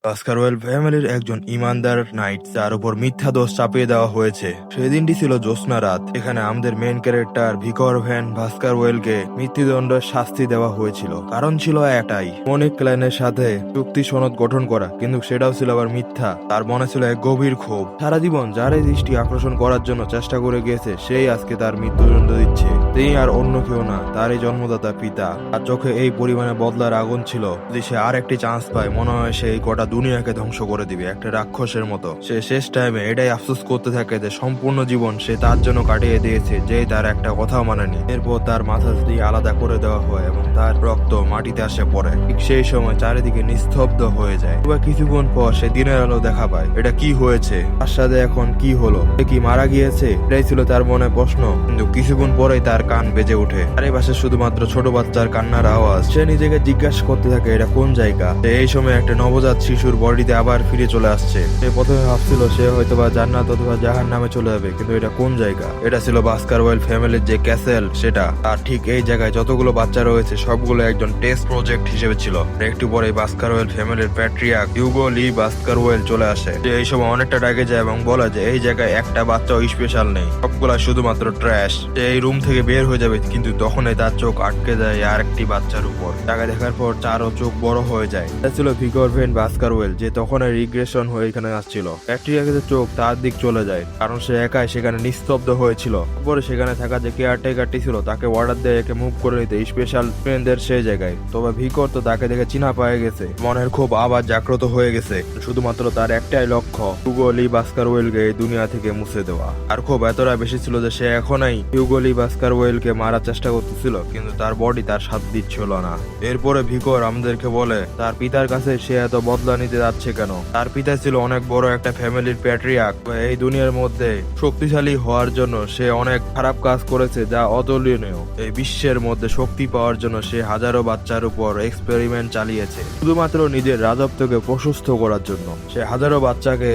অস্কারওয়েল ফ্যামিলির একজন ইমানদার নাইট যার উপর মিথ্যা দোষ চাপিয়ে দেওয়া হয়েছে। সেদিনটি ছিল জ্যোৎস্না রাত। এখানে আমাদের মেইন ক্যারেক্টার ভিকর ভ্যান ভাস্কারওয়েলকে মৃত্যুদণ্ডের শাস্তি দেওয়া হয়েছিল। কারণ ছিল একটাই, মনিক ক্ল্যানের সাথে চুক্তি সনদ গঠন করা, কিন্তু সেটাও ছিল আবার মিথ্যা। তার মনে ছিল এক গভীর ক্ষোভ। সারা জীবন যার এই দৃষ্টি আকর্ষণ করার জন্য চেষ্টা করে গিয়েছে, সেই আজকে তার মৃত্যুদণ্ড দিচ্ছে। তিনি আর অন্য কেউ না, তার এই জন্মদাতা পিতা। আর চোখে এই পরিমাণে বদলার আগুন ছিল। যদি সে আর একটি চান্স পায়, মনে হয় সে এই গোটা দুনিয়াকে ধ্বংস করে দিবে একটা রাক্ষসের মতো। সে শেষ টাইমে এটাই আফসোস করতে থাকে যে সম্পূর্ণ জীবন সে তার জন্য কাটিয়ে দিয়েছে, যে তার একটা কথাও মানেনি। এরপর তার মাথা দিয়ে আলাদা করে দেওয়া হয় এবং তার রক্ত মাটিতে আসে পড়ে। ঠিক সেই সময় চারিদিকে নিস্তব্ধ হয়ে যায়। এবার কিছুক্ষণ পর সে দিনের আলো দেখা পায়। এটা কি হয়েছে, তার সাথে এখন কি হলো? সে কি মারা গিয়েছে? এটাই ছিল তার মনে প্রশ্ন। কিন্তু কিছুক্ষণ পরেই তার কান বেজে ওঠে। চারিপাশে শুধুমাত্র ছোট বাচ্চার কান্নার আওয়াজ। সে নিজেকে জিজ্ঞাসা করতে থাকে এটা কোন জায়গা। এই সময় একটা নবজাত শিশুর বডিতে আবার ফিরে চলে আসছে। সে প্রথমে ভাবছিল সে হয়তোবা জান্নাত অথবা জাহান্নামে চলে যাবে, কিন্তু এটা কোন জায়গা? এটা ছিল ভাস্কারওয়েল ফ্যামিলির যে ক্যাসেল সেটা। আর ঠিক এই জায়গায় যতগুলো বাচ্চা রয়েছে সবগুলো একজন টেস্ট প্রজেক্ট হিসেবে ছিল। একটু পরে ভাস্কারওয়েল ফ্যামিলির প্যাট্রিয়ার্ক হিউগো লি ভাস্কারওয়েল চলে আসে। সে এই সময় অনেকটা রেগে যায় এবং বলে যে এই জায়গায় একটা বাচ্চাও স্পেশাল নেই, সবগুলা শুধুমাত্র ট্র্যাশ। সে এই রুম থেকে বের হয়ে যাবে, কিন্তু তখনই তার চোখ আটকে যায় আর একটি বাচ্চার উপর। তাকে দেখার পর তারও চোখ বড় হয়ে যায়। এটা ছিল ভিকর ভ্যান ভাস্কারওয়েল, যে তখন রিগ্রেশন হয়ে এখানে আসছিল। প্যাট্রিয়ার্কের চোখ তার দিক চলে যায়, কারণ সে একাই সেখানে নিস্তব্ধ হয়েছিল। পরে সেখানে থাকা যে কেয়ারটেকারটি ছিল তাকে অর্ডার দেয় একে মুভ করে নিতে স্পেশাল ফ্রেন্ডদের সেই জায়গায়। তবে ভিকর তো তাকে দেখে চিনা পেয়ে গেছে। মনের খুব আবার জাগ্রত হয়ে গেছে। শুধুমাত্র তার একটাই লক্ষ্য, হিউগো লি ভাস্কারওয়েলকে এই দুনিয়া থেকে মুছে দেওয়া। আর খুব এতটা বেশি ছিল যে সে এখনই হিউগো লি ভাস্কারওয়েলকে মারার চেষ্টা করতেছিল, কিন্তু তার বডি তার সাথ দিচ্ছিল না। এরপরে ভিকর আমাদেরকে বলে তার পিতার কাছে সে এত বদলা নিতে যাচ্ছে কেন। তার পিতা ছিল অনেক বড় একটা ফ্যামিলির প্যাট্রিয়ার্ক। এই দুনিয়ার মধ্যে শক্তিশালী হওয়ার জন্য সে অনেক খারাপ কাজ করেছে যা অতুলনীয়। এই বিশ্বের মধ্যে শক্তি পাওয়ার জন্য সে হাজারো বাচ্চার উপর এক্সপেরিমেন্ট চালিয়েছে, শুধুমাত্র নিজের রাজত্বকে প্রশস্ত করার জন্য। সে হাজারো বাচ্চাকে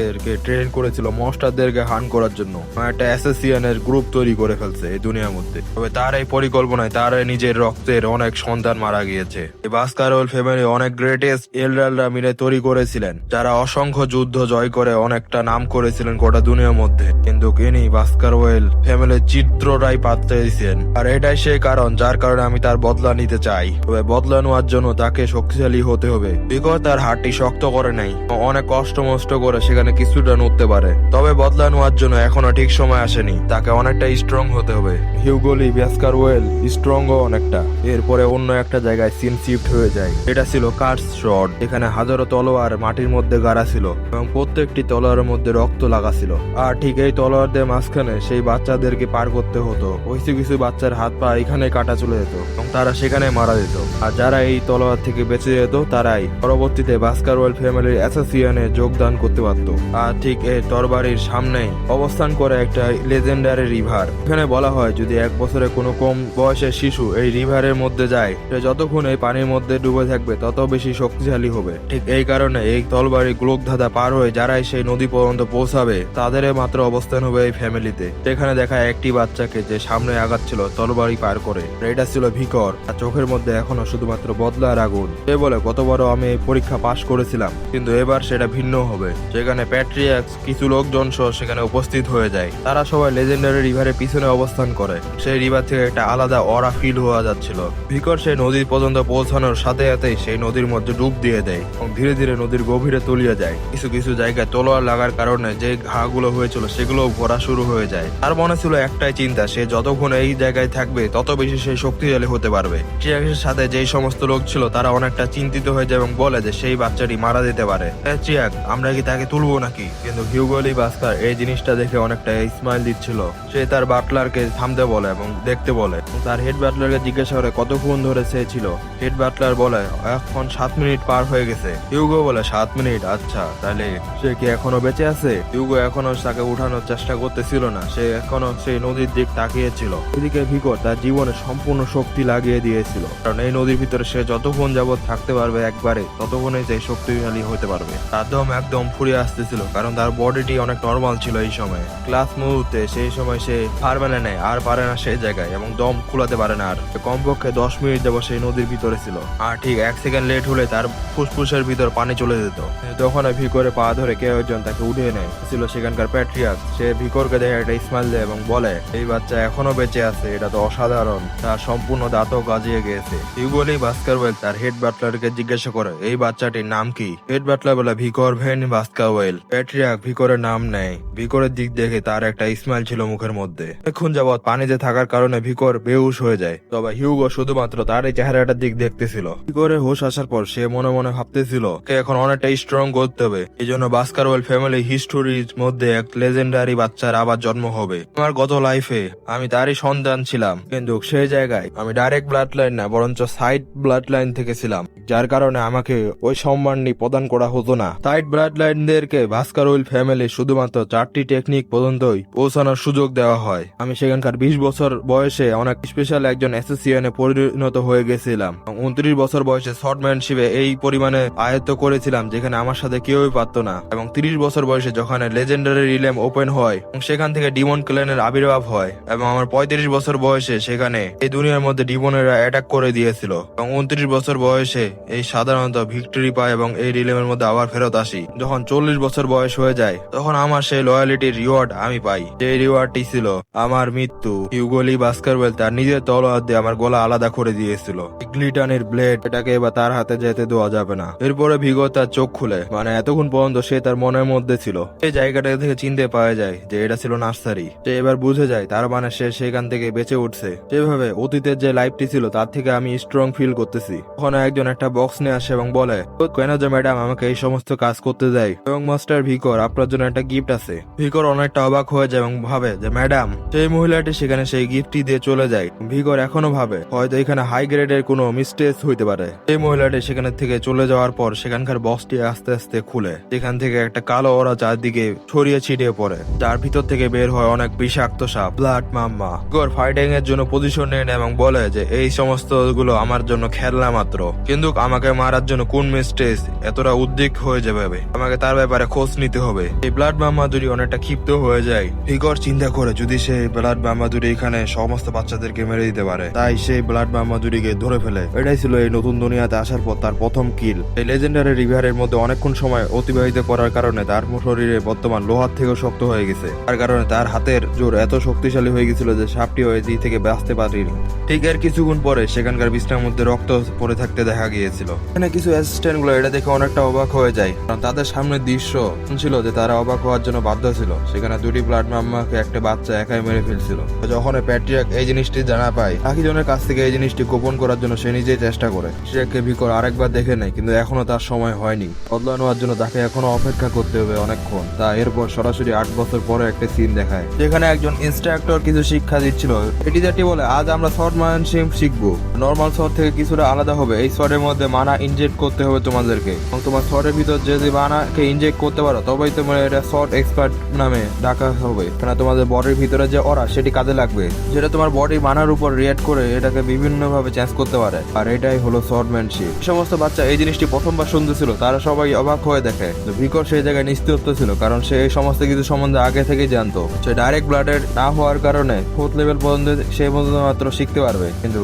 ট্রেন করেছিল মনস্টারদেরকে হান করার জন্য। একটা অ্যাসেসিয়ানের গ্রুপ তৈরি করে ফেলছে এই দুনিয়ার মধ্যে। তবে তার এই পরিকল্পনায় তার নিজের রক্তের অনেক সন্তান মারা গিয়েছে। এই ভাস্কারওয়েল ফ্যামিলি অনেক গ্রেটেস্ট এল্ডাররা মিলে তৈরি করেছিলেন, যারা অসংখ্য যুদ্ধ জয় করে অনেকটা নাম করেছিলেন গোটা দুনিয়ার মধ্যে। কিন্তু ইনি ভাস্কারওয়েল ফ্যামিলির চিত্রটাই পাল্টেছেন। আর এটাই সেই কারণ যার কারণে আমি তার বদলা নিতে চাই। তবে বদলা নেওয়ার জন্য তাকে শক্তিশালী হতে হবে। বিকজ তার হাড়টি শক্ত করে নাই, অনেক কষ্ট মষ্ট করে সেখানে কিছুটা নড়তে পারে। তবে বদলা নেওয়ার জন্য এখনো ঠিক সময় আসেনি, তাকে অনেকটা স্ট্রং হতে হবে। হিউগো লি ভাস্কারওয়েল স্ট্রং অনেকটা। এরপরে অন্য একটা জায়গায় সিন শিফট হয়ে যায়। এটা ছিল কার্স শট। এখানে হাজারো তলোয়ার মাটির মধ্যে গাড়া ছিল এবং প্রত্যেকটি তলোয়ারের মধ্যে রক্ত লাগা ছিল। আর ঠিক এই তলোয়ারদের মাঝখানে সেই বাচ্চাদেরকে পার করতে হতো। কিছু কিছু বাচ্চার হাত পা এখানে কাটা চলে যেত এবং তারা সেখানে মারা যেত। আর যারা এই তলোয়ার থেকে বেঁচে যেত তারাই পরবর্তীতে ভাস্কারওয়েল ফ্যামিলির অ্যাসোসিয়েশনে যোগদান করতে পারত। আর ঠিক এই তরবারির সামনেই অবস্থান করে একটা লেজেন্ডারি রিভার। এখানে বলা হয় যদি 1 বছরের কোনো কম বয়সের শিশু এই রিভারের মধ্যে যায়, সে যতক্ষণ এই পানির মধ্যে ডুবে থাকবে তত বেশি শক্তিশালী হবে। ঠিক এই কারণে এই তলবারি গ্লোকধাঁধা পার হয়ে যারাই সেই নদী পর্যন্ত পৌঁছাবে তাদের মাত্র অবস্থান হবে এই ফ্যামিলিতে। সেখানে দেখা একটি বাচ্চাকে যে সামনে আগাচ্ছিল তলবারি পার করে। এটা ছিল ভিকর। আর চোখের মধ্যে এখনো শুধুমাত্র বদলার আগুন। সে বলে গতবারও আমি এই পরীক্ষা পাশ করেছিলাম, কিন্তু এবার সেটা ভিন্ন হবে। সেখানে প্যাট্রিয়ার্কস কিছু লোকজন সহ সেখানে উপস্থিত হয়ে যায়। তারা সবাই লেজেন্ডারি রিভারের পিছনে অবস্থান করে। সেই রিভার থেকে একটা আলাদা অরা ফিল হওয়া যাচ্ছিল। ভিকর সেই নদীর পর্যন্ত পৌঁছানোর সাথে সাথেই সেই নদীর মধ্যে ডুব দিয়ে দেয় এবং ধীরে ধীরে নদীর গভীরে তলিয়ে যায়। কিছু কিছু জায়গায় তলোয়ার লাগার কারণে যে ঘাগুলো হয়েছিল সেগুলো ভরা শুরু হয়ে যায়। তার মনে ছিল একটাই চিন্তা, সে যতক্ষণ এই জায়গায় থাকবে তত বেশি সে শক্তিশালী হতে পারবে। ট্রিয়াকের সাথে যেই সমস্ত লোক ছিল তারা অনেকটা চিন্তিত হয়ে যায় এবং বলে যে সেই বাচ্চাটি মারা যেতে পারে। ট্রিয়াক, আমরা কি তাকে তুলবো নাকি? কিন্তু হিউগো লি ভাস্কার এই জিনিসটা দেখে অনেকটা স্মাইল দিচ্ছিল। সে তার বাটলারকে থামতে বলে এবং দেখতে বলে। তার হেড বাটলারকে জিজ্ঞাসা করে কতক্ষণ ধরে সে ছিল। হেড বাটলার বলে এখন 7 মিনিট পার হয়ে গেছে। হিউগো বলে 7 মিনিট? আচ্ছা, তাহলে সে কি এখনো বেঁচে আছে? হিউগো এখনো তাকে উঠানোর চেষ্টা করতেছিল না, সে এখনো সেই নদীর দিক তাকিয়েছিল। এদিকে ভিকর তার জীবনে সম্পূর্ণ শক্তি লাগিয়ে দিয়েছিল, কারণ এই নদীর ভিতরে সে যতক্ষণ যাবৎ থাকতে পারবে একবারে ততক্ষণই সে শক্তিশালী হতে পারবে। তার দম একদম ফুরিয়ে আসতেছিল, কারণ তার বডিটি অনেক নর্মাল ছিল এই সময়। ক্লাস মুহূর্তে সেই সময় সে হার মেনে নেয়, আর পারে না সেই জায়গায় এবং দম কুলাতে পারে না। আর কমপক্ষে 10 মিনিট যাবৎ সেই নদীর ভিতরে ছিল। আর ঠিক 1 সেকেন্ড লেট হলে তার ফুসফুসের ভিতর পানি পানি চলে যেত। তখন ভিকরে পা ধরে কেউ একজন তাকে উঠিয়ে নেয়। ছিল সেখানকার প্যাট্রিয়ার্ক। সে ভিকরকে দেখে একটা স্মাইল দেয় এবং বলে, এই বাচ্চা এখনো বেঁচে আছে, এটা তো অসাধারণ, তার সম্পূর্ণ দাঁতও গজিয়ে গিয়েছে। হিউগো ভাস্কারওয়েল তার হেড বাটলারকে জিজ্ঞাসা করে, এই বাচ্চাটির নাম কি? হেড বাটলার বলে, ভিকর ভেন ভাস্কারওয়েল। প্যাট্রিয়ার্ক ভিকরের নাম নেয়। ভিকরের দিক দেখে তার একটা স্মাইল ছিল মুখের মধ্যে। এখন যাবৎ পানিতে থাকার কারণে ভিকর বেহুশ হয়ে যায়, তবে হিউগো শুধুমাত্র তার এই চেহারাটার দিক দেখতেছিল। ভিকরের হোশ আসার পর সে মনে মনে ভাবতেছিল এখন অনেকটা স্ট্রং করতে হবে, এই জন্য ভাস্কারওয়েল ফ্যামিলি হিস্টোরির মধ্যে এক লেজেন্ডারি বাচ্চার আবার জন্ম হবে। আমার গত লাইফে আমি তারই সন্তান ছিলাম, কিন্তু সেই জায়গায় আমি ডাইরেক্ট ব্লাড লাইন না বরঞ্চ সাইড ব্লাড লাইন থেকে ছিলাম, যার কারণে আমাকে ওই সম্মানটি প্রদান করা হতো না। সাইড ব্লাড লাইনদেরকে ভাস্কারওয়েল ফ্যামিলি শুধুমাত্র 4টি টেকনিক পর্যন্তই পৌঁছানোর সুযোগ দেওয়া হয়। আমি সেখানকার 20 বছর বয়সে অনেক স্পেশাল একজন অ্যাসোসিয়েশনে পরিণত হয়ে গেছিলাম। 29 বছর বয়সে শর্টম্যানশিপে এই পরিমাণে আয়ত্ত করেছিলাম যেখানে আমার সাথে কেউই পারত না। এবং 30 বছর বয়সে যখন লেজেন্ডারি রিলেম ওপেন হয় এবং সেখান থেকে ডিমন ক্লেনের আবির্ভাব হয়, এবং আমার 35 বছর বয়সে সেখানে এই দুনিয়ার মধ্যে ডিমনেরা অ্যাটাক করে দিয়েছিল, এবং 29 বছর বয়সে এই সাধারণত ভিক্টরি পায় এবং এই রিলেমের মধ্যে আবার ফেরত আসি। যখন 40 বছর বয়স হয়ে যায় তখন আমার সেই লয়ালিটির রিওয়ার্ড আমি পাই। সেই রিওয়ার্ডটি ছিল আমার মৃত্যু। হিউগো ভাস্কারওয়েল তার নিজের তলোয়ার দিয়ে আমার গলা আলাদা করে দিয়েছিল। গ্লিটানের ব্লেড, এটাকে এবার তার হাতে যেতে দেওয়া যাবে না। এরপরে ভিগো তার চোখ খুলে, মানে এতক্ষণ পর্যন্ত সে তার মনের মধ্যে ছিল। এই জায়গাটা থেকে চিনতে পাওয়া যায় যে এটা ছিল নার্সারি। সে এবার বুঝে যায় তার মানে সে সেখান থেকে বেঁচে উঠছে। সেভাবে অতীতের যে লাইফটি ছিল তার থেকে আমি স্ট্রং ফিল করতেছি। ওখানে একজন একটা বক্স নিয়ে আসে এবং বলে, কেন যে ম্যাডাম আমাকে এই সমস্ত কাজ করতে দেয়, এবং মাস্টার ভিকর আপনার জন্য একটা গিফট আছে। ভিকর অনেকটা অবাক হয়ে যায় এবং ভাবে যে ম্যাডাম। সেই মহিলাটি সেখানে সেই গিফটটি দিয়ে চলে যায়। ভিকর এখনো ভাবে হয়তো এখানে হাই গ্রেডের কোনো মিস্টেক হইতে পারে। এই মহিলাটি সেখানে থেকে চলে যাওয়ার পর সেখানকার বক্সটি আস্তে আস্তে খুলে সেখান থেকে একটা কালো ওরা চারদিকে ছড়িয়ে ছিটিয়ে পড়ে, যার ভিতর থেকে বের হয় অনেক বিষাক্ত সাপ, ব্লাড মাম্মা। ভিকর ফাইটিং এর জন্য পজিশন নেন এবং বলে যে এই সমস্ত গুলো আমার জন্য খেলনা মাত্র, কিন্তু আমাকে মারার জন্য কোন মিস্টেক এতটা উদ্বিগ হয়ে যাবে, আমাকে তার ব্যাপারে খোঁজ নিতে হবে। এই ব্লাড মাম্মা দুটি অনেকটা ক্ষিপ্ত হয়ে যায়। ভিকর চিন্তা করে যদি সেই ব্লাড মাম্মা দুটি এখানে সমস্ত বাচ্চাদেরকে মেরে দিতে পারে, তাই সেই ব্লাড মাম্মা দুটিকে ধরে ফেলে। এটাই ছিল এই নতুন দুনিয়াতে আসার পর তার প্রথম কিল। এই লেজেন্ডারি রিভারের মধ্যে অনেকক্ষণ সময় অতিবাহিত করার কারণে তার শরীরে বর্তমান লোহার থেকেও শক্ত হয়ে গেছে, তার কারণে তার হাতের জোর এত শক্তিশালী হয়ে গেছিল যে সাপটি ওই দিক থেকে বাঁচতে পারেনি। ঠিক এর কিছুক্ষণ পরে সেখানকার বিছনার মধ্যে রক্ত পড়ে থাকতে দেখা গিয়েছিল। এখানে কিছু অ্যাসিস্ট্যান্ট গুলো এটা দেখে অনেকটা অবাক হয়ে যায়, কারণ তাদের সামনে দৃশ্য ছিল যে তারা অবাক হওয়ার জন্য বাধ্য ছিল। সেখানে দুটি ব্লাড মাম্মাকে একটা বাচ্চা একাই মেরে ফেলছিল। যখন প্যাট্রিয়ার্ক এই জিনিসটি জানা পায়, বাকি জনের কাছ থেকে এই জিনিসটি গোপন করার জন্য সে নিজেই চেষ্টা করে। সে ভিকর আরেকবার দেখে নেয়, কিন্তু এখনো তার সময় হয়নি। বদলা নেওয়ার জন্য তাকে এখনো অপেক্ষা করতে হবে অনেকক্ষণ। তা এরপর সরাসরি 8 বছর পরে একটা সিন দেখায়, যেখানে একজন ইনস্ট্রাক্টর কিছু শিক্ষা দিচ্ছিল। এটি যেটি বলে, আজ আমরা শর্টম্যানশিপ শিখবো, নর্মাল শট থেকে কিছুটা আলাদা হবে। এই শটের মধ্যে মানা ইনজেক্ট করতে হবে তোমাদেরকে, এবং তোমার শটের ভিতর যদি মানাকে ইনজেক্ট করতে পারো তবেই তোমার এটা শর্ট এক্সপার্ট নামে ডাকা হবে। কেন তোমাদের বডির ভিতরে যে অরা সেটি কাজে লাগবে, যেটা তোমার বডি মানার উপর রিয়েক্ট করে এটাকে বিভিন্ন ভাবে চেঞ্জ করতে পারে। আর এটাই হলো শর্টম্যানশিপ। সমস্ত বাচ্চা এই জিনিসটি প্রথমবার শুনতেছিল, তারা সবাই অবাক হয়ে দেখে। ভিকর সেই জায়গায় নিশ্চিত ছিল, কারণ সে এই সমস্ত কিছু সম্বন্ধে আগে থেকেই জানতো। সে ডাইরেক্ট ব্লাডের না হওয়ার কারণে 4th লেভেল পর্যন্ত সে মাত্র শিখতে পারবে, কিন্তু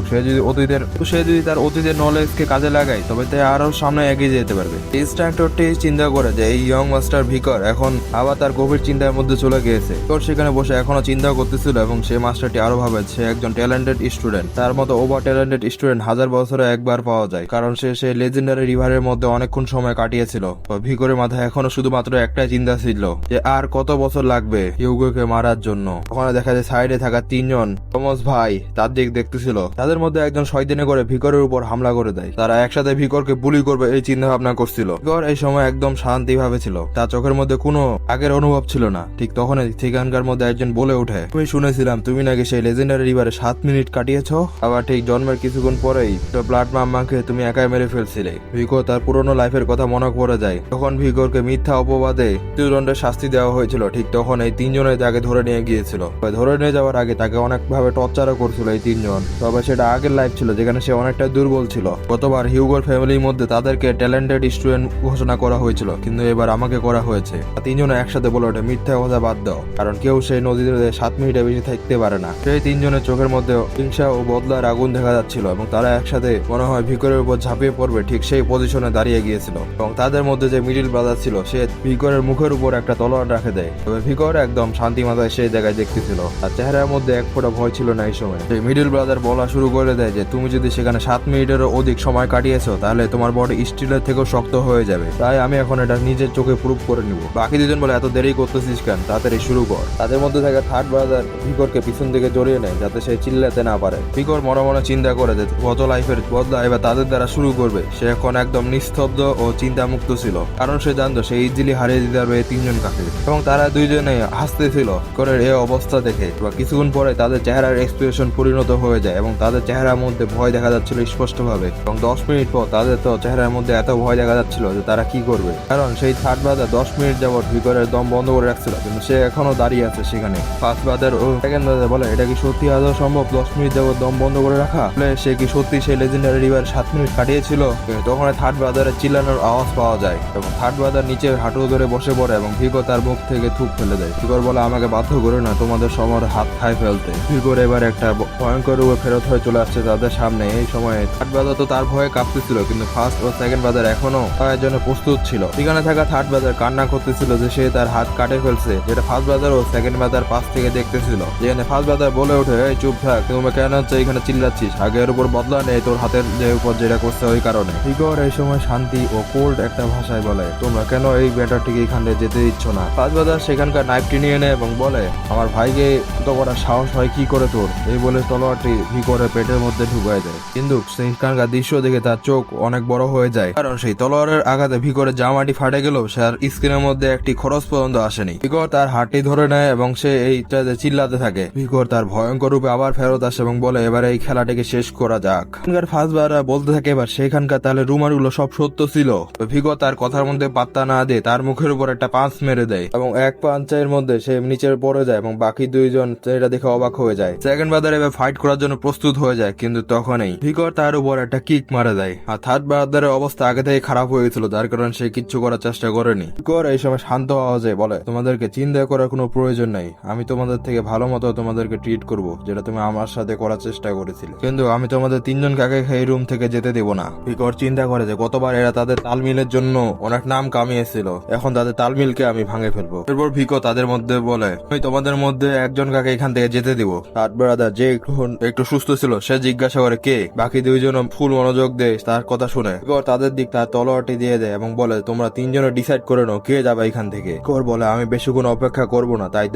সে যদি তার অতীতের নলেজকে কাজে লাগায় তবে সে আরো সামনে এগিয়ে যেতে পারবে। ইনস্ট্রাক্টরটি চিন্তা করে যে এই ইয়ং মাস্টার ভিকর এখন আবার তার গভীর চিন্তার মধ্যে চলে গিয়েছে। তোর সেখানে বসে এখনো চিন্তা করতেছিল, এবং সে মাস্টারটি আরো ভাবে সে একজন ট্যালেন্টেড স্টুডেন্ট। তার মতো ওভার ট্যালেন্টেড স্টুডেন্ট 1000 বছরে একবার পাওয়া যায়, কারণ সে লেজেন্ডারি রিভারের মধ্যে অনেকক্ষণ সময় কাটিয়েছিল। ভিকরের মাথায় এখনো শুধুমাত্র একটাই চিন্তা ছিল যে আর কত বছর লাগবে হিউগোকে মারার জন্য। ওখানে দেখা যায় সাইডে থাকা 3 জন টমস ভাই তার দিক দেখতেছিল। তাদের মধ্যে একজন শয়তানি করে ভিকরের উপর হামলা করে দেয়। তারা একসাথে ভিকরকে বুলি করবে এই চিন্তা ভাবনা করছিল। ভিকর এই সময় একদম শান্তি ভাবে ছিল, তার চোখের মধ্যে কোনো আগের অনুভব ছিল না। ঠিক তখনই সেখানকার মধ্যে একজন বলে ওঠে, তুমি শুনেছিলাম তুমি নাকি সেই লেজেন্ডারি রিভারে 7 মিনিট কাটিয়েছো। আবার ঠিক জন্মের কিছুক্ষণ পরেই তো ব্লাড মাম্মাকে তুমি একাই মেরে ফেলছিলে। ভিকর তার পুরনো লাইফের কথা মনে পড়ে যায়। তখন ভিকরকে মিথ্যা অপবাদে মৃত্যুদণ্ডের শাস্তি দেওয়া হয়েছিল। ঠিক তখন এই 3 জনে তাকে ধরে নিয়ে গিয়েছিল। ধরে নিয়ে যাওয়ার আগে তাকে অনেকভাবে টর্চারও করছিল এই 3 জন। তবে সেটা আগের লাইফ ছিল যেখানে সে অনেকটা দুর্বল ছিল। গতবার হিউগোর ফ্যামিলির মধ্যে তাদেরকে ট্যালেন্টেড স্টুডেন্ট ঘোষণা করা হয়েছিল, কিন্তু এবার আমাকে করা হয়েছে। 3 জনে একসাথে বলে ওঠে, মিথ্যা কথা বাদ দাও, কারণ কেউ সেই নদীতে 7 মিনিটের বেশি থাকতে পারে না। সেই 3 জনের চোখের মধ্যে হিংসা ও বদলার আগুন দেখা যাচ্ছিল, এবং তারা একসাথে মনে হয় ভিকরের উপর ঝাঁপিয়ে পড়বে ঠিক সেই পজিশনে দাঁড়িয়ে গিয়েছে। গেছিল এবং তাদের মধ্যে যে মিডিল ব্রাদার ছিল সে ভিকরের মুখের উপর একটা তলোয়ার রাখে দেয়। তবে ভিকর একদম শান্তি মাথায় সেই জায়গায় দেখতেছিল, আর চেহারার মধ্যে এক ফোঁটা ভয় ছিল না এই সময়। সেই মিডিল ব্রাদার বলা শুরু করে দেয় যে তুমি যদি সেখানে 7 মিনিটেরও অধিক সময় কাটিয়েছো তাহলে তোমার বডি স্টিলের থেকেও শক্ত হয়ে যাবে, তাই আমি এখন এটা নিজের চোখে প্রুভ করে নিব। বাকি দুজন বলে এত দেরি করতেছিস কেন, তাড়াতাড়ি শুরু কর। তাদের মধ্যে থাকা থার্ড ব্রাদার ভিকরকে পিছন দিকে জড়িয়ে নেয় যাতে সে চিল্লাতে না পারে। ভিকর মনে মনে চিন্তা করে যে গত লাইফের বদলা এবার তাদের দ্বারা শুরু করবে। সে এখন একদম নিস্তব্ধ ও চিন্তামুক্ত ছিল, কারণ সে জানতো সে ইজিলি হারিয়ে দিতে পারবে এই 3 জন কাকে, এবং তারা দুইজনে হাসতেছিল ভিকরের এই অবস্থা দেখে। বা কিছুক্ষণ পরে তাদের চেহারার এক্সপ্রেশন পরিণত হয়ে যায় এবং তাদের চেহারার মধ্যে ভয় দেখা যাচ্ছিল স্পষ্টভাবে। এবং 10 মিনিট পর তাদের তো চেহারার মধ্যে এত ভয় দেখা যাচ্ছিল যে তারা কি করবে, কারণ সেই থার্ড ব্রাদার 10 মিনিট যাবত ভিকরের দম বন্ধ করে রাখছিল, কিন্তু সে এখনো দাঁড়িয়ে আছে সেখানে। ফার্স্ট ব্রাদার ও সেকেন্ড ব্রাদার বলে এটা কি সত্যি আদৌ সম্ভব 10 মিনিট যাবত দম বন্ধ করে রাখা? সে কি সত্যি সেই লেজেন্ডারি রিভার 7 মিনিট কাটিয়েছিল? তখন থার্ড ব্রাদারের চিল্লানোর আওয়াজ পাওয়া যায় এবং থার্ড ব্রাদার নিচে হাঁটু ধরে বসে পড়ে এবং ভিকর তার মুখ থেকে থুক ফেলে দেয়। ভিকর বলে আমাকে বাধ্য করে না তোমাদের সবার হাত খায় ফেলতে। ভিকর এবার একটা ভয়ঙ্কর রূপে ফেরত হয়ে চলে আসছে তাদের সামনে। এই সময় থার্ড ব্রাদার তো তার ভয়ে কাঁপতেছিল, কিন্তু ফার্স্ট ও সেকেন্ড ব্রাদার এখনো তার জন্য প্রস্তুত ছিল। সেখানে থাকা থার্ড ব্রাদার কান্না করতেছিল যে সে তার হাত কাটে ফেলছে, যেটা ফার্স্ট ব্রাদার ও সেকেন্ড ব্রাদার পাশ থেকে দেখতেছিল। যেখানে ফার্স্ট ব্রাদার বলে ওঠে এই চুপ থাক, তুমি কেন হচ্ছে এখানে চিল্লাচ্ছিস, আগের উপর বদলা নেই তোর হাতের যে উপর যেটা করছে ওই কারণে। ভিকর এই সময় শান্তি ও কোল্ড একটা ভাষায় বলে তোমরা কেন এই ব্যাটারটিকে এখানে যেতে দিচ্ছ না? ফার্স্ট ব্রাদার সেখানকার নাইফটি নিয়ে নেয় এবং বলে আমার ভাইকে এত করার সাহস হয় কি করে তোর? এই বলে তলোয়ারটি ভিকরের পেটের মধ্যে ঢুকায় দেয়। কিন্তু সেখানকার দৃশ্য দেখে তার চোখ অনেক বড় হয়ে যায়, কারণ সেই তলোয়ারের আঘাতে ভিকরের জামাটি ফাটে গেল, সে আর স্ক্রিনের মধ্যে একটি খরচ পর্যন্ত আসেনি। ভিকর তার হাতটি ধরে নেয় এবং সে এইটাতে চিল্লাতে থাকে। ভিকর তার ভয়ঙ্কর রূপে আবার ফেরত আসে এবং বলে এবার এই খেলাটাকে শেষ করা যাক। ফার্স্ট ব্রাদার বলতে থাকে এবার সেখানকার তাহলে রুমার গুলো সব সত্য ছিল। ভিকর তার কথার মধ্যে পাত্তা না দিয়ে তার মুখের উপর একটা পাঁচ মেরে দেয় এবং এক পাঞ্চের মধ্যে সে নিচে পড়ে যায় এবং বাকি দুইজন এটা দেখে অবাক হয়ে যায়। সেকেন্ড ব্রাদার এবার ফাইট করার জন্য প্রস্তুত হয়ে যায়, কিন্তু তখনই ভিকর তার উপর একটা কিক মারা দেয়। আর থার্ড ব্রাদারের অবস্থা আগে থেকে খারাপ হয়ে গেছিল, যার কারণে সে কিচ্ছু করার চেষ্টা করেনি। ভিকর এই সময় শান্ত আওয়াজে বলে তোমাদেরকে চিন্তা করার কোনো প্রয়োজন নাই, আমি তোমাদের থেকে ভালো মতো তোমাদেরকে ট্রিট করব, যেটা তুমি আমার সাথে করার চেষ্টা করেছিলে, কিন্তু আমি তোমাদের 3 জন কাকে এই রুম থেকে যেতে দেব না। ভিকর চিন্তা করে যে গতবার এরা তাদের তালমিলের জন্য অনেক নাম কামিয়েছিল, এখন তাদের তালমিলকে আমি ভাঙে ফেলবো। এরপর ভিকর তাদের মধ্যে বলে আমি তোমাদের মধ্যে একজন কাকে এখান থেকে যেতে দিব। থার্ড ব্রাদার যে একটু সুস্থ ছিল সে জিজ্ঞাসা করে কে? বাকি দুইজন ফুল মনোযোগ দেয় তার কথা শুনে। ভিকর তাদের দিক তার তলোয়ারটি দিয়ে দেয় এবং বলে তোমরা 3 জনে ডিসাইড করে নাও কে যাবে এখান থেকে। ভিকর বলে আমি বেশিক্ষণ অপেক্ষা করবো না, তাই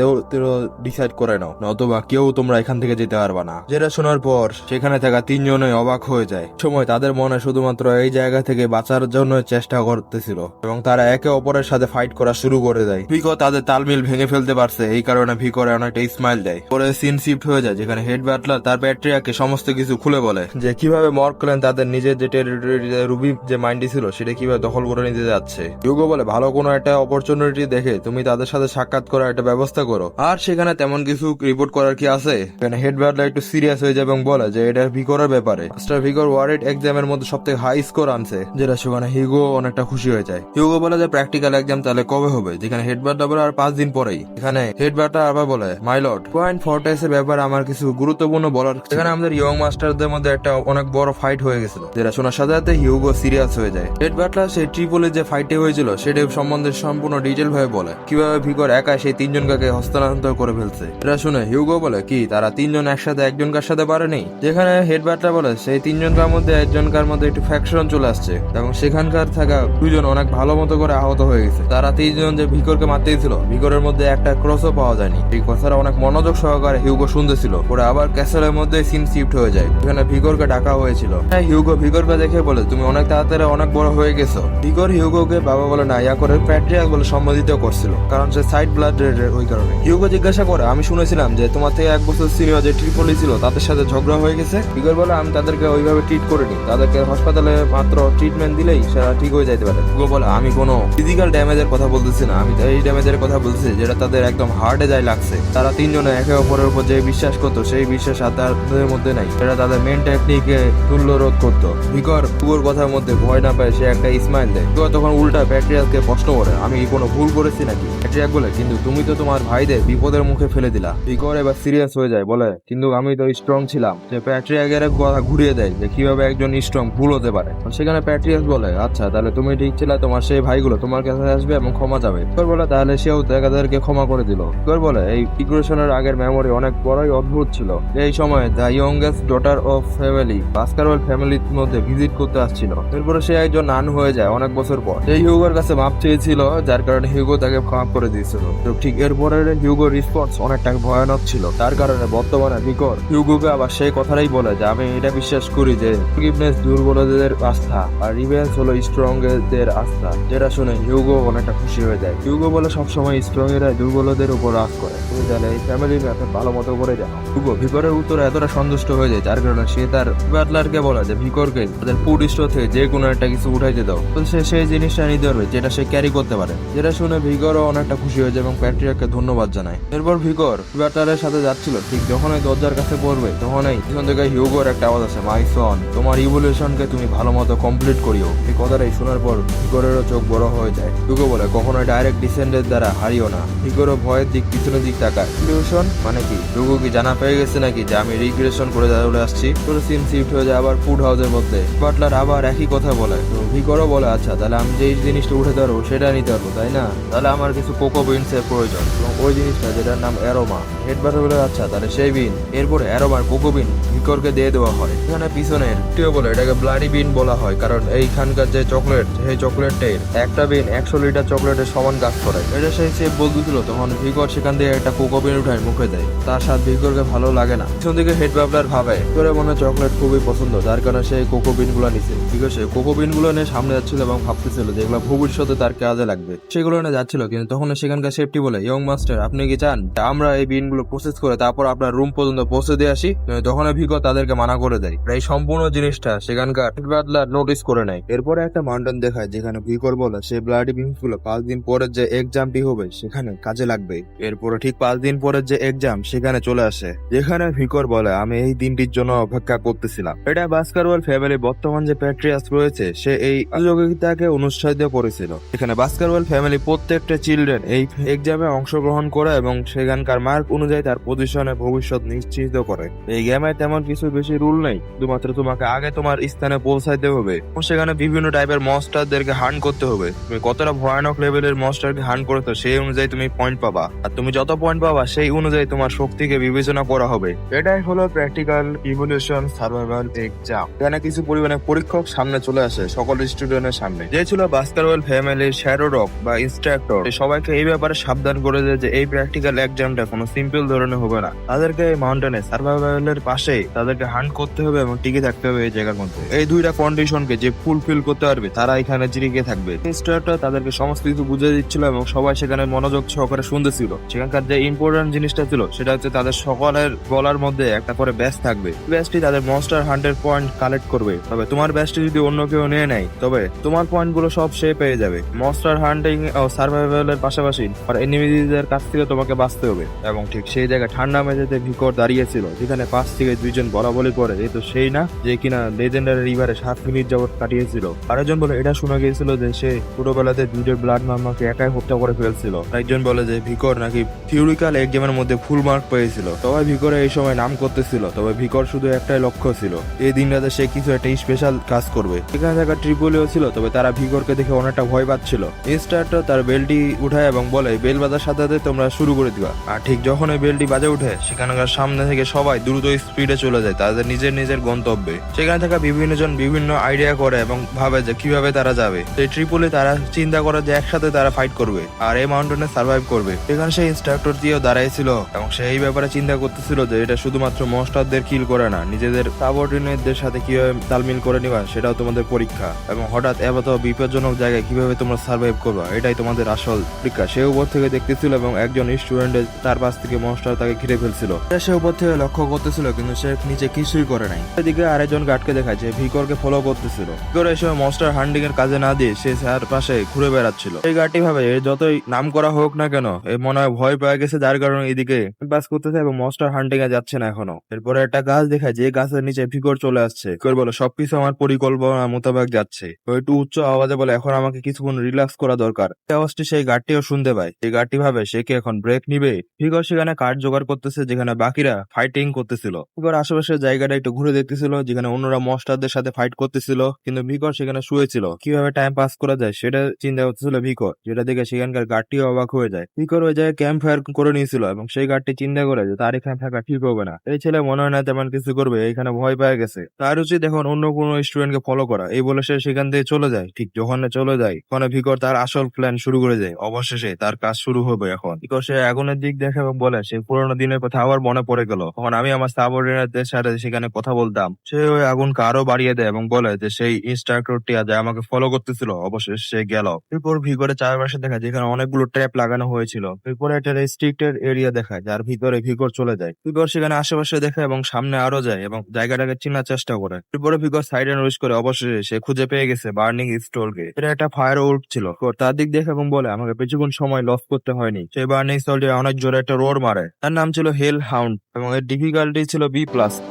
ডিসাইড করে নাও, নতুবা কেউ তোমরা এখান থেকে যেতে পারবা না। যেটা শোনার পর সেখানে থাকা 3 জনে অবাক হয়ে যায়। সময় তাদের মনে শুধুমাত্র এই জায়গা থেকে বাঁচার জন্য চেষ্টা করতেছিল এবং তারা একে অপরের সাথে ফাইট করা শুরু করে দেয়। ভিকর তাদের তালমিল ভেঙে ফেলতে পারছে, এই কারণে ভিকর অনেকটা স্মাইল দেয়। পরে সিন শিফট হয়ে যায় যেখানে হেড ব্যাটলার তার প্যাট্রিয়াকে সমস্ত কিছু খুলে বলে যে কিভাবে মর্কল্যান্ড তাদের নিজের যে টেরিটরিতে রুবি যে মাইন্ডটি ছিল সেটা কিভাবে দখল করে নিতে যাচ্ছে। হিউগো বলে ভালো কোনো একটা অপরচুনিটি দেখে তুমি তাদের সাথে সাক্ষাৎ করার একটা ব্যবস্থা করো। আর সেখানে তেমন কিছু রিপোর্ট করার কি আছে? এখানে হেড ব্যাটলার একটু সিরিয়াস হয়ে যায় এবং বলে যে এটা ভিকরের ব্যাপারে। মাস্টার ভিকর ওয়ারিড এক্সামের মধ্যে সবথেকে হাই স্কোর আনছে, যেটা সেখানে হিউগো অনেকটা খুশি হয়ে যায়। হিউগো বলে যে প্র্যাকটিক্যাল এক্সাম তাহলে কবে হবে? যেখানে হেড ব্যাটলার বলে আর 5 দিন পরেই। এখানে হেড ব্যাটলার আবার বলে মাই লর্ড পয়েন্ট ফোর্টেসের ব্যাপারে আমার কিছু গুরুত্বপূর্ণ বলার। এখানে আমাদের ইয়ং মাস্টারদের মধ্যে একটা অনেক বড় ফাইট হয়ে গেছিল, যেটা শোনার সাথে সাথে হিউগো সিরিয়াস হয়ে যায়। হেড ব্যাটলার সেই ট্রিপলে যে ফাইটে হয়েছিল সেটা সম্বন্ধে সম্পূর্ণ ডিটেল ভাবে বলে কিভাবে ভিকর একা সেই 3 জনকে হস্তান্তর করে ফেলছে। এটা শুনে হিউগো বলে কি তারা 3 জন একসাথে একজনকার সাথে পারেনি? যেখানে হেড ব্যাটলার বলে সেই 3 জনকার মধ্যে একজনকার মধ্যে একটু ফ্যাকশন চলে আসছে এবং সেখানকার থাকা 2 জন অনেক ভালো মতো করে আহত হয়ে গেছে। তারা 3 জন যে ভিকরকে মারতেছিল ভিকরের মধ্যে একটা ক্রসও পাওয়া যায়নি। এই কথাটা অনেক মনোযোগ সহকারে হিউগো শুনতেছিল। পরে আবার ক্যাসেলের মধ্যে সিন শিফট হয়ে যায়, এখানে ভিকরকে ডাকা হয়েছিল। হিউগো ভিকরকে দেখে বলে তুমি অনেক তাড়াতাড়ি অনেক বড় হয়ে গেছো। ভিকর হিউগোকে বাবা বলে না ইয়া করে প্যাট্রিয়াক বলে সম্বোধিত করছিল, কারণ সে সাইড ব্লাড রেডের ওই কারণে। হিউগো জিজ্ঞাসা করে আমি শুনেছিলাম যে তোমার থেকে 1 বছর সিনিয়র যে ট্রিপলি ছিল তাদের সাথে ঝগড়া হয়ে গেছে। ভিকর বলে আমি তাদেরকে ওইভাবে ট্রিট করিনি, তাদেরকে হাসপাতালে মাত্র ট্রিটমেন্ট দিলেই সেটা ঠিক হয়ে যাইতে পারে। হিউগো বলে আমি কোনো ফিজিক্যাল ড্যামেজের কথা বলতেছি না, আমি এই ড্যামেজের কথা বলছি যেটা তাদের একদম হার্টে যায় লাগছে। তারা 3 জনে একে অপরের উপর যে বিশ্বাস করতো সেই বিশ্বাস আর তাদের মধ্যে নাই, সেটা তাদের মেন টেকনিকে তুল্য রোধ করতো। ভিকর হিউগোর কথার মধ্যে ভয় না পায় সে একটা স্মাইল দেয়। হিউগো তখন উল্টা প্যাট্রিয়াককে প্রশ্ন করে আমি কি কোনো ভুল করেছি নাকি? প্যাট্রিয়াক বলে কিন্তু তুমি তো তোমার ভাইদের বিপদের মুখে ফেলে দিলা। ভিকর এবার সিরিয়াস হয়ে যায়, বলে কিন্তু আমি তো স্ট্রং ছিলাম। যে প্যাট্রিয়াকের কথা ঘুরিয়ে দেয় যে কিভাবে একজন স্ট্রং ভুল হতে পারে। সেখানে প্যাট্রিয়াক বলে আচ্ছা তাহলে তুমি ঠিক ছিলে, তোমার সেই ভাইগুলো তোমার কাছে আসবে এবং ক্ষমা চাবে। ভিকর বলে তাহলে সেও তাদেরকে ক্ষমা করে দিল। ভিকর বলে এই ইগ্রেশনের আগের মেমোরি অনেক বড়ই অদ্ভুত ছিল। এই সময় the youngest daughter of family Baskerville ফ্যামিলির মধ্যে ভিজিট করতে আসছিল। এরপরে সে একজন নান হয়ে যায় অনেক বছর পর। সে হিউগোর কাছে মাপ চেয়েছিল, যার কারণে হিউগো তাকে ক্ষমা করে দিয়েছিল। তো ঠিক এরপরে হিউগোর রেসপন্স অনেকটা ভয়ানক ছিল। তার কারণে বর্তমানে ভিকর হিউগোকে আবার সেই কথাটাই বলে যে আমি এটা বিশ্বাস করি যে ফরগিভনেস দুর্বলদের আস্থা আর রিভেঞ্জ হলো স্ট্রংদের আস্থা। যেটা শুনে হিউগো অনেকটা খুশি হয়ে যায়। হিউগো বলে সবসময় স্ট্রং এরা দুর্বলদের উপর রাজ করে। তুমি তাহলে এই ফ্যামিলির ম্যাথড ভালো মতো করে জানো। হিউগো ভিকরের উত্তরে এতটা সন্তুষ্ট হয়ে যায়, যার কারণে সে তার বাটলারকে বলে যে ভিকরকে তাদের ফুড স্টোর থেকে যে কোনো একটা কিছু উঠাইতে দাও। তো সে সেই জিনিসটা নিতে পারবে যেটা সে ক্যারি করতে পারে। যেটা শুনে ভিকরও অনেকটা খুশি হয়ে যায় এবং প্যাট্রিয়াকে ধন্যবাদ জানায়। এরপর ভিকর বাটলারের সাথে যাচ্ছিল, ঠিক যখন ওই দরজার কাছে পড়বে তখনই পিছন থেকে হিউগোর একটা আওয়াজ আছে, মাই সন, তোমার ইভলিউশনকে তুমি ভালো মতো কমপ্লিট করিও। এই কথাটাই শোনার পর ভিকরেরও চোখ বড় হয়ে যায়। হিউগো বলে কখনোই ডাইরেক্ট ডিসেন্ডের দ্বারা হারিও না। ভিকরও ভয়ের দিক পিছনের দিক তাকায়। ইভলিউশন মানে কি? হিউগো কি জানা পেয়ে গেছে নাকি যে আমি রিগ্রেশন করে চলে আসছি? পুরো সিন শিফট হয়ে যায় আবার ফুড হাউসের মধ্যে। বাটলার আবার একই কথা বলে। তো ভিকরও বলে আচ্ছা তাহলে আমি যেই জিনিসটা উঠে পারবো সেটা নিতে পারবো, তাই না? তাহলে আমার কিছু কোকো বিনস এর প্রয়োজন এবং ওই জিনিসটা যেটার নাম অ্যারোমা। হেড বাটার বলে আচ্ছা তাহলে সেই বিন। এরপরে অ্যারোমার কোকো বিন ভিকরকে দিয়ে দেওয়া হয়। এখানে পিছনের কেউ বলে এটাকে ব্লাডি বিন বলা হয়, কারণ এইখানকার যে চকলেট, সেই চকলেটের একটা বিন 100 লিটার চকলেটের সমান কাজ করে। এটা সেই সেফ বলতেছিল, তখন ভিকর সেখান থেকে একটা কোকো বিন উঠায় মুখে দেয়। তার স্বাদ ভিকরকে ভালো লাগে না। পিছন দিকে হেড বাবলার ভাবে করে মনে চকলেট খুবই পছন্দ, যার কারণে সেই কোকো বিন গুলো নিছে। ঠিক আছে, কোকো বিন গুলো নিয়ে সামনে যাচ্ছিল এবং ভাবতেছিল যে এগুলো ভবিষ্যতে তার কাজে লাগবে। সেগুলো নিয়ে যাচ্ছিল, কিন্তু তখন সেখানকার সেফটি বলে ইয়ং মাস্টার আপনি কি চান আমরা এই বিন গুলো প্রসেস করে তারপর আপনার রুম পর্যন্ত পৌঁছে দিয়ে আসি? তখন ভিকর তাদেরকে মানা করে দেয়। এই সম্পূর্ণ জিনিসটা সেখানকার বাটলার নোটিস করে নেয়। এরপরে একটা মাউন্টেন দেখায় যেখানে ভিকর বলে সেই ব্লাডি বিনস গুলো 5 দিন পরে যে এক্সামটি হবে সেখানে কাজে লাগবে। এরপরে ঠিক 5 দিন পরে যে এক্সাম সেখানে চলে আসে, যেখানে ভিকর বলে আমি এই দিনটির জন্য অপেক্ষা করতেছিলাম। এটা বাস্কারওয়েল ফ্যামিলি বর্তমান যে প্যাট্রিয়াস রয়েছে সে এই প্রতিযোগিতাকে অনুৎসাহিত করেছিল। এখানে বাস্কারওয়েল ফ্যামিলি প্রত্যেকটা চিলড্রেন এই এক্সামে অংশগ্রহণ করে এবং সেখানকার মার্ক অনুযায়ী তার পজিশনে ভবিষ্যৎ নিশ্চিত করে। এই গেমে তেমন কিছু বেশি রুল নেই, শুধুমাত্র তোমাকে আগে তোমার স্থানে পৌঁছাইতে হবে এবং সেখানে বিভিন্ন টাইপের মনস্টারদেরকে হান্ট করতে হবে। তুমি কতটা ভয়ানক লেভেলের মনস্টারকে হান্ট করেছো সেই অনুযায়ী তুমি পয়েন্ট পাবা, আর তুমি যত পয়েন্ট পাবা সেই অনুযায়ী তোমার শক্তিকে বিবেচনা করা হবে। এটাই হলো প্র্যাকটিক্যাল ইভলিউশন সার্ভাইভাল এক্সাম। এখানে কিছু পরিমাণে পরীক্ষক সামনে চলে আসে সকল স্টুডেন্টের সামনে, যে ছিল বাস্কারওয়েল ফ্যামিলির শ্যাডোডগ বা ইনস্ট্রাক্টর। সবাইকে এই ব্যাপারে সাবধান করে দেয় যে এই প্র্যাকটিক্যাল এক্সামটা কোনো সিম্পল ধরনের হবে না। তাদেরকে এই মাউন্টেনে সার্ভাইভালের পাশে তাদেরকে হান্ট করতে হবে এবং টিকে থাকতে হবে এই জায়গার মধ্যে। এই দুইটা কন্ডিশনকে যে ফুলফিল করতে পারবে তারা এখানে টিকে থাকবে। ইনস্ট্রাক্টর তাদেরকে সমস্ত কিছু বুঝিয়ে দিচ্ছিল এবং সবাই সেখানে মনোযোগ সহকারে শুনতেছিল। সেখানকার যে ইম্পর্টেন্ট জিনিসটা ছিল সেটা হচ্ছে তাদের সকলের গলার মধ্যে একটা করে ব্যাচ থাকবে। ব্যাচটি তাদের মনস্টার হান্টের পয়েন্ট কালেক্ট করবে। তবে তোমার ব্যাচটি যদি অন্য কেউ নিয়ে নেয় তবে তোমার পয়েন্ট গুলো সব সে পেয়ে যাবে। মনস্টার হান্টিং ও সার্ভাইভালের পাশাপাশি আর এনিমিদের কাছ থেকে তোমাকে বাঁচতে হবে। এবং ঠিক সেই জায়গায় ঠান্ডা মেঝেতে ভিকর দাঁড়িয়েছিল, যেখানে 5 থেকে 2 জন বলাবলি করে এই তো সেই না যে কিনা লেজেন্ডারি রিভারে 7 মিনিট যাবত কাটিয়েছিল। আরেকজন বলে এটা শোনা গিয়েছিল যে সে ছোটবেলাতে দুইটা ব্লাড মামাকে একাই হত্যা করে ফেলছিল। একজন বলে যে ভিকর নাকি থিওরিক্যাল এক্সামের মধ্যে ফুল মার্ক পেয়েছিল। তবে ভিকরে এই সময় নাম করতেছিল, তবে ভিকর শুধু একটাই লক্ষ্য ছিল, এই দিনটাতে সে কিছু একটা স্পেশাল কাজ করবে। এখানে থাকা ট্রিপলিও ছিল, তবে তারা ভিকরকে দেখে অনেকটা ভয় পাচ্ছিল। ইনস্ট্রাক্টর তার বেলটি উঠায় এবং বলে বেল বাজার সাথে সাথে তোমরা শুরু করে দিবা। আর ঠিক যখন ওই বেলটি বাজে উঠে সেখানকার সামনে থেকে সবাই দ্রুত স্পিডে চলে যায় তাদের নিজের নিজের গন্তব্যে। সেখানে থাকা বিভিন্ন জন বিভিন্ন আইডিয়া করে এবং ভাবে যে কিভাবে তারা যাবে। সেই ট্রিপলি তারা চিন্তা করে যে একসাথে তারা ফাইট করবে আর এই মাউন্টেনে সার্ভাইভ করবে। সেখানে সেই ইনস্ট্রাক্টর দিয়েও দাঁড়াইছিল এবং সে এই ব্যাপারে চিন্তা করতেছিল যে এটা শুধুমাত্র মনস্টারদের কিল করে না, নিজেদের সাবঅর্ডিনেটদের সাথে কিভাবে তালমিল করে নিবা সেটাও তোমাদের পরীক্ষা। এবং হঠাৎ এত বিপজ্জনক জায়গায় কিভাবে তোমরা সার্ভাইভ করবা এটাই তোমাদের আসল পরীক্ষা। সে উপর থেকে দেখতেছিল এবং একজন স্টুডেন্টের তার পাশ থেকে মনস্টার তাকে ঘিরে ফেলছিল। সে উপর থেকে লক্ষ্য করতেছিল কিন্তু সে নিচে কিছুই করে নাই। এদিকে আরেকজন গার্ডকে দেখায় যে ভিকরকে ফলো করতেছিল। ভিকর এই সময় মনস্টার হান্টিং এর কাজে না দিয়ে সে তার পাশে ঘুরে বেড়াচ্ছিল। এই গার্ডটি ভাবে যতই নাম করা হোক না কেন এই মনে হয় ভয় পেয়ে গেছে, যার কারণে এদিকে পাস করতেছে এবং মনস্টার হান্টিং এ যাচ্ছে না এখনো। এরপরে একটা গাছ দেখায় যে গাছের নিচে ভিকর চলে আসছে। ভিকর বলে সবকিছু আমার পরিকল্পনা মোতাবেক যাচ্ছে। যাচ্ছে। ও একটু উচ্চ আওয়াজে বলে, এখন আমাকে কিছুক্ষণ রিল্যাক্স করা দরকার। এই আওয়াজটি সেই গার্ডটিও শুনতে পায়। এই গার্ডটি ভাবে সে কি এখন ব্রেক নিবে। ভিগর সেখানে কাঠ জোগাড় করতেছে যেখানে বাকিরা ফাইটিং করতেছিল। ভিগর আশেপাশের জায়গাটা একটু ঘুরে দেখতেছিল যেখানে অন্যরা মনস্টারদের সাথে ফাইট করতেছিল, কিন্তু ভিগর সেখানে শুয়েছিল। কিভাবে টাইম পাস করা যায় সেটা চিন্তা করতেছিল ভিগর, যেটা দেখে সেখানকার গার্ডটিও অবাক হয়ে যায়। ভিগর ওই জায়গায় ক্যাম্প ফায়ার করে নিয়েছিল এবং সেই গার্ডটি চিন্তা করে যে তার এখানে থাকা ঠিক হবে না। এই ছেলে মনে হয় না তেমন কিছু করবে, এখানে ভয় পেয়ে গেছে। তার উচিত এখন অন্য কোনো স্টুডেন্টকে ফলো করা। এই বলে সে সেখান থেকে চলে যায়। ঠিক যখন চলে যায় ওখানে ভিগর তার আসল প্ল্যান শুরু করে যায়। অবশেষে তার কাজ শুরু হবে। এখন ভিগর সে আগুনের দিক দেখে এবং বলে সে পুরোনো দিনের কথা আবার মনে পড়ে গেল। তখন আমি আমার সাবঅর্ডিনেটদের সাথে সেখানে কথা বলতাম। সে ওই আগুনকে আরো বাড়িয়ে দেয় এবং বলে যে সেই ইনস্ট্রাক্টরটি আজ আমাকে ফলো করতেছিল অবশেষে সে গেল। এরপর ভিগরের চারপাশে দেখা যেখানে অনেকগুলো ট্র্যাপ লাগানো হয়েছিল। এরপরে একটা রেস্ট্রিক্টেড এরিয়া দেখায় যার ভিতরে ভিগর চলে যায়। ভিগর সেখানে আশেপাশে দেখে এবং সামনে আরো যায় এবং জায়গাটাকে চেনার চেষ্টা করে। এরপরে ভিগর সাইডে নোটিস করে অবশেষে সে খুঁজে পেয়ে গেছে বার্নিং স্টলকে। এটা একটা ফায়ার ওল্ড ছিল। তার দিক দেখে এবং বলে আমাকে কিছুক্ষণ সময় লস করতে হয়নি। সেই বার্নিং স্টলটি অনেক জোরে একটা রোর মারে। তার নাম ছিল হেল হাউন্ড এবং এর ডিফিকাল্টি ছিল B+।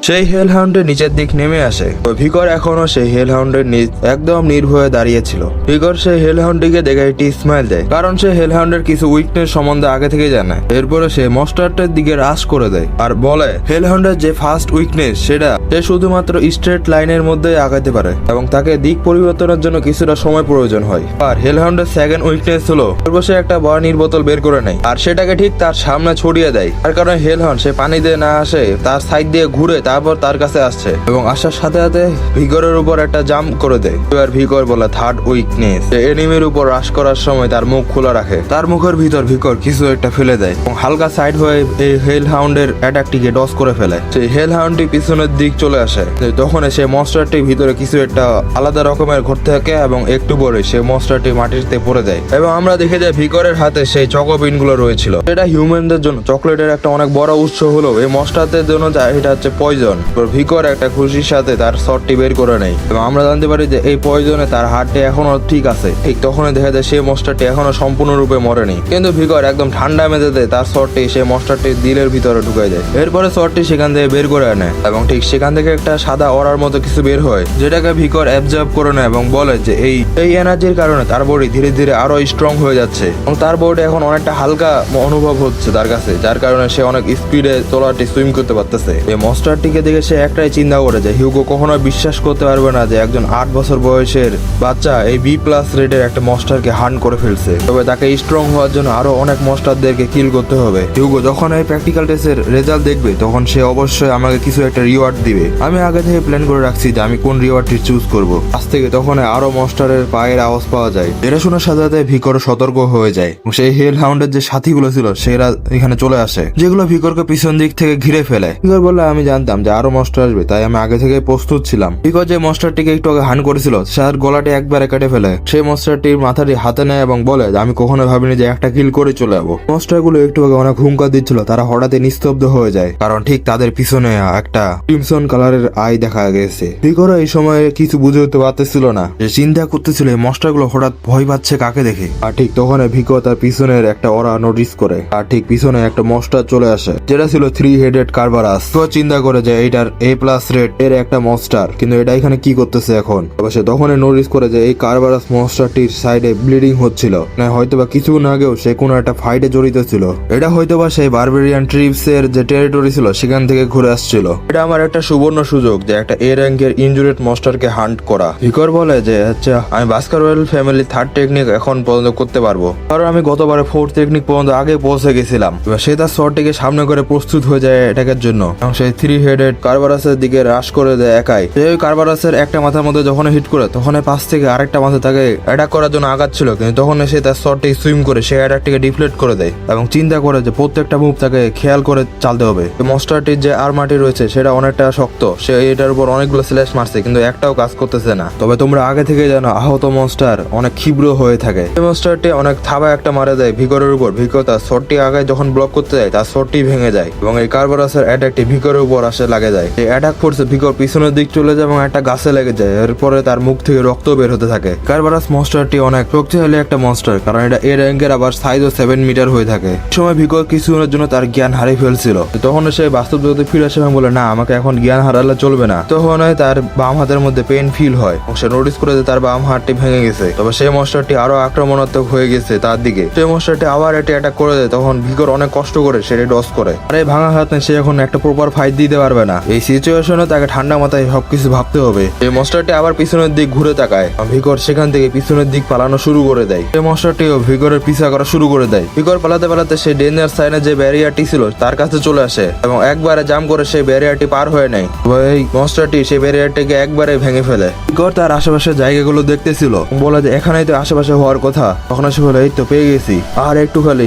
সেই হেল হাউন্ডের নিচের দিক নেমে আসে। ভিগর এখনো সেই হেল হাউন্ডের নিচ একদম নির্ভয়ে দাঁড়িয়ে ছিল। ভিগর সেই হেল হাউন্ডটিকে দেখে একটি স্মাইল দেয়, কারণ সে হেল হাউন্ডের কিছু উইকনেস সম্বন্ধে আগে থেকে জানে। এরপরে সে মনস্টারটার দিকে রাশ করে দেয় আর বলে হেল হাউন্ডের যে ফার্স্ট উইকনেস সেটা সে শুধুমাত্র স্ট্রেট লাইনের মধ্যে আগাতে পারে এবং তাকে দিক পরিবর্তনের জন্য কিছুটা সময় প্রয়োজন হয়। আর হেল হাউন্ডের সেকেন্ড উইকনেস হলো সে একটা বার্নির বোতল বের করে নেয় আর সেটাকে ঠিক তার সামনে ছড়িয়ে দেয়। তার কারণে হেল হাউন্ড সে পানি দিয়ে না আসে, তার সাইড দিয়ে ঘুরে তারপর তার কাছে আসছে এবং আসার সাথে সাথে ভিগরের উপর একটা জাম্প করে দেয়। এবার ভিগর বলে থার্ড উইকনেস, সে এনিমির উপর রাশ করার সময় তার মুখ খোলা রাখে। তার মুখের ভিতর ভিগর কিছু একটা ফেলে দেয় এবং হালকা সাইড হয়ে এই হেল হাউন্ডের অ্যাটাকটিকে ডস করে ফেলে। সেই হেল হাউন্ডটি পিছনের দিক চলে আসে। তখন সে মনস্টারটির ভিতরে কিছু একটা আলাদা রকমের ঘটতে থাকে এবং একটু পরে সে মনস্টারটি মাটিতে পড়ে যায় এবং আমরা দেখে যাই ভিগরের হাতে সেই চকোপিন গুলো রয়েছিল। এটা হিউম্যানদের জন্য চকলেটের একটা অনেক বড় উৎস হলো, এই মনস্টারদের জন্য এটা হচ্ছে পয়জন। ভিগর একটা খুশির সাথে তার শটটি বের করে নেয় এবং আমরা জানতে পারি যে এই পয়জনে তার হার্টটি এখনো ঠিক আছে। ঠিক তখনই দেখা যায় সেই মনস্টারটি এখনো সম্পূর্ণরূপে মরেনি, কিন্তু ভিগর একদম ঠান্ডা মেজাজে তার শটটি সেই মনস্টারটির দিলের ভিতরে ঢুকে যায়। এরপরে শটটি সেখান থেকে বের করে আনে এবং ঠিক সেখান থেকে একটা সাদা অরার মতো কিছু বের হয়, যেটাকে ভিগর অ্যাবজর্ব করে নেয় এবং বলে যে এই এনার্জির কারণে তার বডি ধীরে ধীরে আরো স্ট্রং হয়ে যাচ্ছে এবং তার বডি এখন অনেকটা হালকা অনুভব হচ্ছে তার কাছে, যার কারণে সে অনেক স্পিডে তলাটি সুইম করতে পারতেছে। এই মনস্টারটিকে দেখে সে একটাই চিন্তা করে যে হিউগো কখনো বিশ্বাস করতে পারবে না যে একজন 8 বছর বয়সের বাচ্চা এই B+ রেটের একটা মনস্টারকে হান্ট করে ফেলছে। তবে তাকে স্ট্রং হওয়ার জন্য আরো অনেক মনস্টারদেরকে কিল করতে হবে। হিউগো যখন এই প্র্যাকটিক্যাল টেস্টের রেজাল্ট দেখবে তখন সে অবশ্যই আমাকে কিছু একটা রিওয়ার্ড দিবে। আমি আগে থেকে প্ল্যান করে রাখছি যে আমি কোন রিওয়ার্ডটি চুজ করব। আজ থেকে তখন আরো মনস্টারের পায়ের আওয়াজ পাওয়া যায়। এটা শোনার সাথে সাথে ভিগর সতর্ক হয়ে যায়। সেই হেল হাউন্ডের যে সাথীগুলো ছিল সেরা এখানে চলে আসে, যেগুলো ভিগরকে পিছন দিক থেকে ঘিরে ফেলে। ভিগর বললে আমি জানতাম যে আরো মনস্টার আসবে, তাই আমি আগে থেকে প্রস্তুত ছিলাম। ভিগর যে মনস্টারটিকে একটু আগে হান করেছিল তার গলাটি একবারে কেটে ফেলে। সেই মনস্টারটির মাথাটি হাতে নেয় এবং বলে আমি কখনো ভাবিনি যে একটা কিল করে চলে যাবো। মনস্টারগুলো একটু আগে অনেক হুঙ্কার দিচ্ছিল, তারা হঠাৎই নিস্তব্ধ হয়ে যায়, কারণ ঠিক তাদের পিছনে একটা ক্রিমসন কালারের আই দেখা গেছে। ভিগর এই সময় কিছু বুঝে উঠতে পারতেছিল না, যে চিন্তা করতেছিল এই মনস্টারগুলো হঠাৎ ভয় পাচ্ছে কাকে দেখে। আর ঠিক তখন ভিগর তার পিছনের একটা ওরা নোটিস করে আর ঠিক পিছনে একটা মনস্টার চলে আসে, যেটা ছিল 3 হেডেড কার্বারাস। তো চিন্তা করে যে এইটার A+ রেট এর একটা মনস্টার, কিন্তু এটা এখানে কি করতেছে এখন। তবে সে তখনই নোটিস করে যে এই কার্বারাস মনস্টারটির সাইডে ব্লিডিং হচ্ছিল, না হয়তোবা কিছুক্ষণ আগেও সে কোনো একটা ফাইটে জড়িত ছিল। এটা হয়তোবা সেই বারবেরিয়ান ট্রিপস এর যে টেরিটরি ছিল সেখান থেকে ঘুরে আসছিল। এটা আমার একটা সুবর্ণ সুযোগ যে একটা A র্যাঙ্কের ইনজুরিড মনস্টারকে হান্ট করা। ভিগর বলে যে আচ্ছা আমি বাস্কারওয়েল ফ্যামিলি 3rd টেকনিক এখন পর্যন্ত করতে পারবো, কারণ আমি গতবারে 4th টেকনিক পর্যন্ত আগে পৌঁছে গেছিলাম। এবার সে তার শটটিকে সামনে করে প্রস্তুত হয়ে যায় অ্যাটাকের জন্য এবং সেই 3 হেডেড কার্বারাসের দিকে রাশ করে দেয় একাই। সেই কার্বারাসের একটা মাথার মধ্যে যখন হিট করে তখন পাশ থেকে আরেকটা মাথা তাকে অ্যাটাক করার জন্য আগাচ্ছিল, কিন্তু তখন সে তার শটটি সুইম করে সেই অ্যাটাকটিকে ডিফ্লেক্ট করে দেয় এবং চিন্তা করে যে প্রত্যেকটা মুভ তাকে খেয়াল করে চালতে হবে। মনস্টারটির যে আর্মাটি রয়েছে সেটা অনেকটা শক্ত, সে এটার উপর অনেকগুলো স্ল্যাশ মারছে কিন্তু একটাও কাজ করতেছে না। তবে তোমরা আগে থেকে জানো আহত মনস্টার অনেক ক্ষিপ্র হয়ে থাকে। এই মনস্টারটি অনেক থাবা একটা মারা দেয় ভিগরের উপর। ভিগর তার শটটি আগে যখন ব্লক করতে যায় তার শটটি ভেঙে যায় এবং এই কার্বারাসের অ্যাটাকটি ভিকরের উপর আসে লাগে যায়। এই অ্যাটাক ফোর্সে ভিকর পিছনের দিক চলে যায় এবং একটা গাছে লেগে যায়। এরপরে তার মুখ থেকে রক্ত বের হতে থাকে। কার্বারাস মনস্টারটি অনেক শক্তিশালী একটা মনস্টার, কারণ এটা এ র্যাঙ্কের আবার সাইজও 7 মিটার হয়ে থাকে। এই সময় ভিকর কিছুদিনের জন্য তার জ্ঞান হারিয়ে ফেলছিল। তখন সে বাস্তব জগতে ফিরে আসে এবং বলে না, আমাকে এখন জ্ঞান হারালে চলবে না। তখন তার বাম হাতের মধ্যে পেন ফিল হয় এবং সে নোটিস করে যে তার বাম হাতটি ভেঙে গেছে। তবে সেই মনস্টারটি আরো আক্রমণাত্মক হয়ে গেছে তার দিকে। সেই মনস্টারটি আবার এটি অ্যাটাক করে দেয়। তখন ভিকর অনেক কষ্ট করে সেটি ডস করে। আর এই ভাঙা হাতে সে এখন একটা প্রপার ফাইট দিতে পারবে না। এই সিচুয়েশনে তাকে ঠান্ডা মাথায় সবকিছু ভাবতে হবে। এই মনস্টারটি আবার পিছনের দিক ঘুরে তাকায়। ভিকর সেখান থেকে পিছনের দিক পালানো শুরু করে দেয়। এই মনস্টারটিও ভিকরের পিছা করা শুরু করে দেয়। ভিকর পালাতে পালাতে সে ডেঞ্জার সাইনে যে ব্যারিয়ারটি ছিল তার কাছে চলে আসে এবং একবারে জাম্প করে সেই ব্যারিয়ারটি পার হয়ে নেয়। এই মনস্টারটি সেই ব্যারিয়ারটিকে একবারে ভেঙে ফেলে। ভিকর তার আশেপাশের জায়গাগুলো দেখতেছিল, বলে যে এখানেই তো আশেপাশে হওয়ার কথা। তখন সে বলে এই তো পেয়ে গেছি, আর একটু খালি।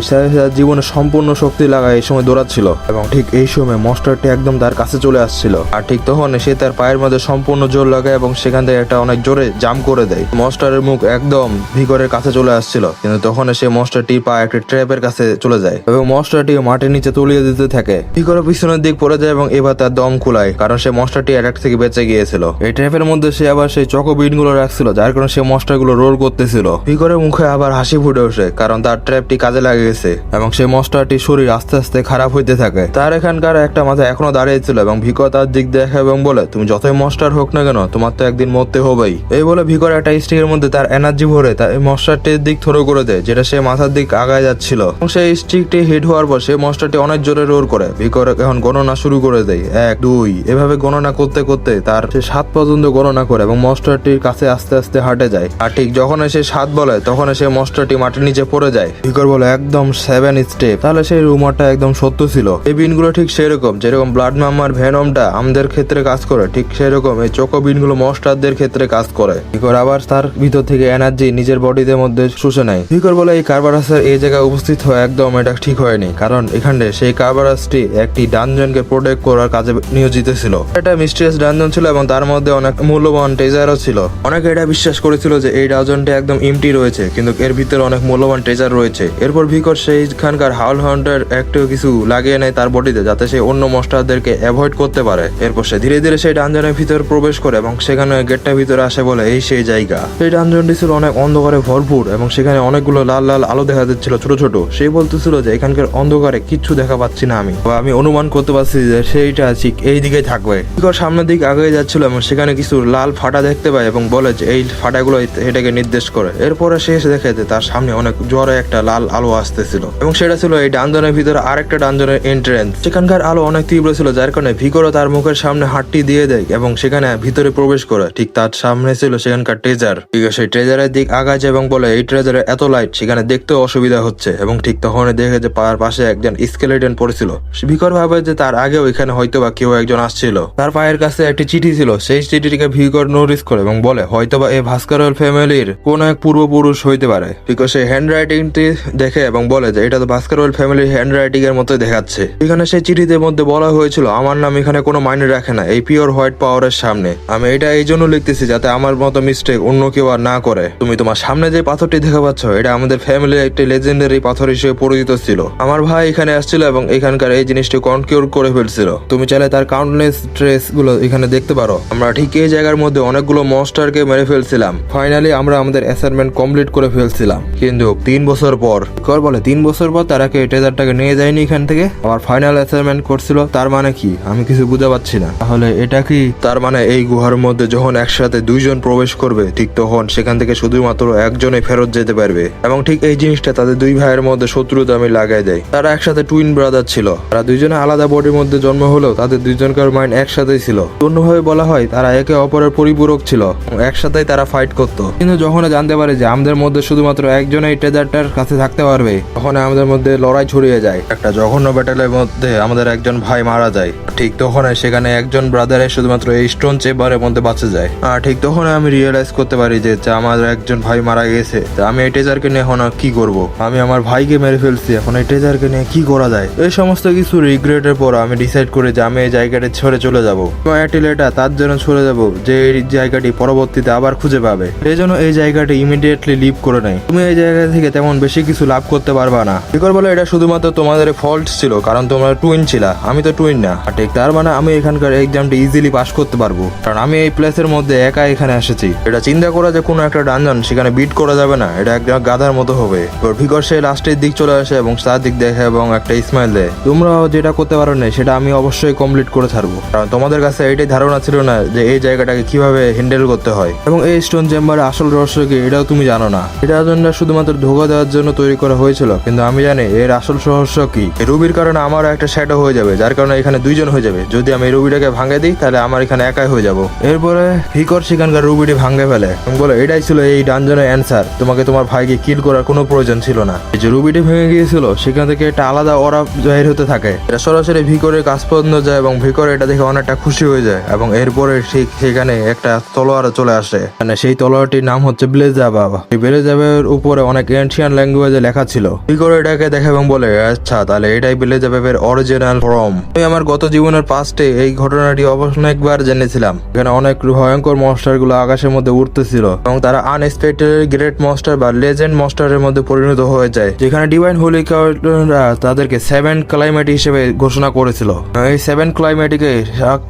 জীবনে সম্পূর্ণ শক্তি লাগায় এই সময় দৌড়াচ্ছিল এবং ঠিক এই সময় মনস্টারটি একদম তার কাছে চলে আসছিল। আর ঠিক তখন সে তার পায়ের মধ্যে সম্পূর্ণ জোর লাগায় এবং সেখান থেকে একটা অনেক জোরে জাম্প করে দেয়। মনস্টারের মুখ একদম ভিকরের কাছে চলে আসছিল, কিন্তু তখন সে মনস্টারটির পা একটা ট্র্যাপের কাছে চলে যায় এবং মনস্টারটি মাটির নিচে তলিয়ে দিতে থাকে। ভিকর পিছনের দিক পড়ে যায় এবং এবার তার দম কুলায়, কারণ সে মনস্টারটি অ্যাটাক থেকে বেঁচে গিয়েছিল। এই ট্র্যাপের মধ্যে সে আবার সেই চকো বিন গুলো রাখছিল, যার কারণে সে মনস্টার গুলো রোল করতেছিল। ভিকরের মুখে আবার হাসি ফুটে ওঠে, কারণ তার ট্র্যাপটি কাজে লাগে গেছে এবং সেই মনস্টারটির শরীর আস্তে আস্তে খারাপ হইতে থাকে। তার এখানকার একটা মাথা এখনো দাঁড়িয়ে ছিল এবং ভিকর তার দিক দেখে এবং বলে তুমি যতই মনস্টার হোক না কেন, তোমার তো একদিন মরতে হবেই। এই বলে ভিকর একটা স্টিকের মধ্যে তার এনার্জি ভরে তার মনস্টারটির দিক থ্রো করে দেয়, যেটা সে মাথার দিক আগায় যাচ্ছিল। এবং সেই স্টিকটি হিট হওয়ার পর সেই মনস্টারটি অনেক জোরে রোর করে। ভিকর এখন গণনা শুরু করে দেয়, 1 2 এভাবে গণনা করতে করতে তার সে 7 পর্যন্ত গণনা করে এবং মনস্টারটির কাছে আস্তে আস্তে হাঁটে যায়। আর ঠিক যখন সে 7 বলে তখন সে মনস্টারটি মাটির নিচে পড়ে যায়। ভিকর বলে একদম 7 স্টেপ। তাহলে সেই রুমারটা একদম সত্য ছিল। এই বিনগুলো ঠিক সেরকম, যেরকম ব্লাড মামার ভেনমটা আমাদের ক্ষেত্রে কাজ করে, ঠিক সেরকম এই চোকো বিনগুলো মনস্টারদের ক্ষেত্রে কাজ করে। ভিকর আবার তার ভিতর থেকে এনার্জি নিজের বডিতে মধ্যে শুষে নেয়। ভিকর বলে এই কার্বারাসের এই জায়গায় উপস্থিত হওয়া একদম এটা ঠিক হয়নি, কারণ এখানে সেই কার্বারাসটি একটি ডানজনকে প্রোটেক্ট করার কাজে নিয়োজিত ছিল। এটা মিস্ট্রিয়াস ডানজন ছিল এবং তার মধ্যে অনেক মূল্যবান ট্রেজারও ছিল। অনেকে এটা বিশ্বাস করেছিল যে এই ডানজনটি একদম এমটি রয়েছে, কিন্তু এর ভিতরে অনেক মূল্যবান ট্রেজার রয়েছে। এরপর ভিকর সেইখানকার হাউল হান্টার একটু কিছু লাগিয়ে নেয় তার বডিতে, যাতে সে অন্য মনস্টারদেরকে অ্যাভয়েড করতে পারে। এরপর সে ধীরে ধীরে সেই ডানজনের ভিতর প্রবেশ করে এবং সেখানে গেটটা ভিতরে আসে বলে এই সেই জায়গা। সেই ডানজনটি ছিল অনেক অন্ধকারে ভরপুর এবং সেখানে অনেকগুলো লাল লাল আলো দেখা যাচ্ছিল ছোট ছোট। সেই বলতেছিল যে এখানকার অন্ধকারে কিচ্ছু দেখা পাচ্ছি না আমি অনুমান করতে পারছি যে সেইটা ঠিক এই দিকে থাকবে। ভিকর সামনের দিকে আগে যাচ্ছিল এবং সেখানে কিছু লাল ফাটা দেখতে পায় এবং বলে যে এই ফাটাগুলো এটাকে নির্দেশ করে। এরপরে সে এসে দেখে যে তার সামনে অনেক জোরে একটা লাল আলো আসতেছিল এবং সেটা ছিল এই ডানজনের ভিতরে আরেকটা ডানজনের এন্ট্রেন্স। সেখানকার আলো অনেক তীব্র ছিল, যার কারণে ভিকরও তার মুখের সামনে হাতটি দিয়ে দেয় এবং সেখানে ভিতরে প্রবেশ করে। ঠিক তার সামনে ছিল সেখানকার ট্রেজার। ঠিক আছে, সেই ট্রেজারের দিক আগায় এবং বলে এই ট্রেজারে এত লাইট সেখানে দেখতেও অসুবিধা হচ্ছে। এবং ঠিক তখন দেখে যে পায়ের পাশে একজন স্কেলেটন পড়েছিল। ভিকর ভাবে যে তার আগেও এখানে হয়তো বা কেউ একজন আসছিল। তার পায়ের কাছে একটি চিঠি ছিল, সেই চিঠিটিকে ভিকর নোটিস করে এবং বলে হয়তোবা এই ভাস্করওয়েল ফ্যামিলির কোন এক পূর্বপুরুষ হইতে পারে। ভিকর সেই হ্যান্ড রাইটিংটি দেখে এবং বলে যে এটা তো ভাস্করওয়েল ফ্যামিলির হ্যান্ড রাইটিং এর মতো দেখাচ্ছে। এখানে সেই চিঠিতে মধ্যে বলা হয়েছিল আমার নাম এখানে কোনো মাইনে রাখে না এই পিওর হোয়াইট পাওয়ারের সামনে। আমি এটা এই জন্য লিখতেছি যাতে আমার মতো মিস্টেক অন্য কেউ আর না করে। তুমি তোমার সামনে যে পাথরটি দেখা পাচ্ছ এটা আমাদের ফ্যামিলির একটি লেজেন্ডারি পাথর হিসেবে পরিচিত ছিল। আমার ভাই এখানে আসছিল এবং এখানকার এই জিনিসটি কনকিউর করে ফেলছিল। তুমি চাইলে তার কাউন্টলেস ট্রেস গুলো এখানে দেখতে পারো। আমরা ঠিক এই জায়গার মধ্যে অনেকগুলো মনস্টারকে মেরে ফেলছিলাম। ফাইনালি আমরা আমাদের অ্যাসাইনমেন্ট কমপ্লিট করে ফেলছিলাম, কিন্তু 3 বছর পর। ভিকর বলে 3 বছর পর তারা কি ট্রেজারটাকে নিয়ে যায়নি এখান থেকে, আবার ফাইনাল অ্যাসাইনমেন্ট করছিল। তার মানে কি আমি কিছু বুঝতে পারছি না। তাহলে এটা কি তার মানে এই গুহার মধ্যে যখন একসাথে 2 জন প্রবেশ করবে ঠিক তখন সেখান থেকে শুধুমাত্র একজনই ফেরত যেতে পারবে। এবং ঠিক এই জিনিসটা তাদের 2 ভাইয়ের মধ্যে শত্রুতা আমি লাগাই দেয়। তারা একসাথে টুইন ব্রাদার ছিল। তারা 2 জনে আলাদা বডির মধ্যে জন্ম হলেও তাদের 2 জনকার মাইন্ড একসাথেই ছিল। অন্যভাবে বলা হয় তারা একে অপরের পরিপূরক ছিল, একসাথেই তারা ফাইট করতো। কিন্তু যখন জানতে পারে যে আমাদের মধ্যে শুধুমাত্র একজন এই ট্রেজারটার কাছে থাকতে পারবে, তখন আমাদের মধ্যে লড়াই ছড়িয়ে যায়। একটা জঘন্য ব্যাটেলের মধ্যে আমাদের একজন ভাই মারা যায়। ঠিক তখন সেখানে একজন ব্রাদারের শুধুমাত্র এই স্টোন চেম্বারের মধ্যে বাঁচে যায়। আর ঠিক তখন আমি রিয়েলাইজ করতে পারি যে আমার একজন ভাই মারা গেছে। আমি এই ট্রেজারকে নিয়ে এখন কি করব? আমি আমার ভাইকে মেরে ফেলছি, এখন এই ট্রেজারকে নিয়ে কি করা যায়? এই সমস্ত কিছু রিগ্রেটের পর আমি ডিসাইড করি যে আমি এই জায়গাটি ছেড়ে চলে যাব। অ্যাটিলেটা তার জন্য চলে যাব যে এই জায়গাটি পরবর্তীতে আবার খুঁজে পাবে। এই জন্য এই জায়গাটি ইমিডিয়েটলি লিভ করে নেয়। তুমি এই জায়গা থেকে তেমন বেশি কিছু লাভ করতে পারবা না। ভিকর বলে এটা শুধুমাত্র তোমাদের ফল্ট ছিল, কারণ তোমরা তোমরা টুইন ছিলা, আমি তো টুইন না। ঠিক তার মানে আমি এখানকার এক্সামটা ইজিলি পাস করতে পারবো, কারণ আমি এই প্লেসের মধ্যে একা এখানে এসেছি। এটা চিন্তা করা যে কোনো একটা ডানজন সেখানে বিট করা যাবে না, এটা একটা গাধার মতো হবে। ভিকর সে লাস্টের দিক চলে আসে এবং তার দিক দেখে এবং একটা স্মাইল দেয়। তোমরাও যেটা করতে পারো না সেটা আমি অবশ্যই কমপ্লিট করে ছাড়বো, কারণ তোমাদের কাছে এইটাই ধারণা ছিল না যে এই জায়গাটাকে কিভাবে হ্যান্ডেল করতে হয় এবং এই স্টোন চেম্বারের আসল রহস্য কি এটাও তুমি জানো না। এটার জন্য শুধুমাত্র ধোকা দেওয়ার জন্য তৈরি করা হয়েছিল, কিন্তু আমি জানি এর আসল রহস্য কি। এই রুবির কারণে আমার একটা শ্যাডো হয়ে যাবে, যার কারণে এখানে দুইজন হয়ে যাবে। যদি আমি এই রুবিটাকে ভাঙে দিই তাহলে আমার এখানে একাই হয়ে যাব। এরপরে ভিকর সেখানকার রুবিটি ভাঙে ফেলে এবং বলে এটাই ছিল এই ডানজনের অ্যান্সার, তোমাকে তোমার ভাইকে কিল করার কোনো প্রয়োজন ছিল না। এই যে রুবিটি ভেঙে গিয়েছিল সেখান থেকে একটা আলাদা ওরা জাহির হতে থাকে। এটা সরাসরি ভিকরের কাজ পর্যন্ত যায় এবং ভিকর এটা দেখে অনেকটা খুশি হয়ে যায় এবং এরপরে সেখানে একটা তলোয়ার চলে আসে। মানে সেই তলোয়ারটির নাম হচ্ছে ব্লেজাবাব। এই ব্লেজাবের উপরে অনেক এনশিয়ান ল্যাঙ্গুয়েজে লেখা ছিল। ভিকর এটাকে দেখে এবং বলে আচ্ছা তাহলে এটাই ব্লেজাবের অরিজিনাল ফর্ম। আমি আমার গত জীবনের পাস্টে এই ঘটনাটি অনেকবার জেনেছিলাম। এখানে অনেক ভয়ঙ্কর মনস্টার গুলো আকাশের মধ্যে উঠতেছিল এবং তারা আনএক্সপেক্টেড গ্রেট মনস্টার বা লেজেন্ড মনস্টারের মধ্যে পরিণত হয়ে যায়, যেখানে ডিভাইন হোলি কার্ডরা তাদেরকে 7 ক্লাইমেট হিসেবে ঘোষণা করেছিল। এই 7 ক্লাইমেটকে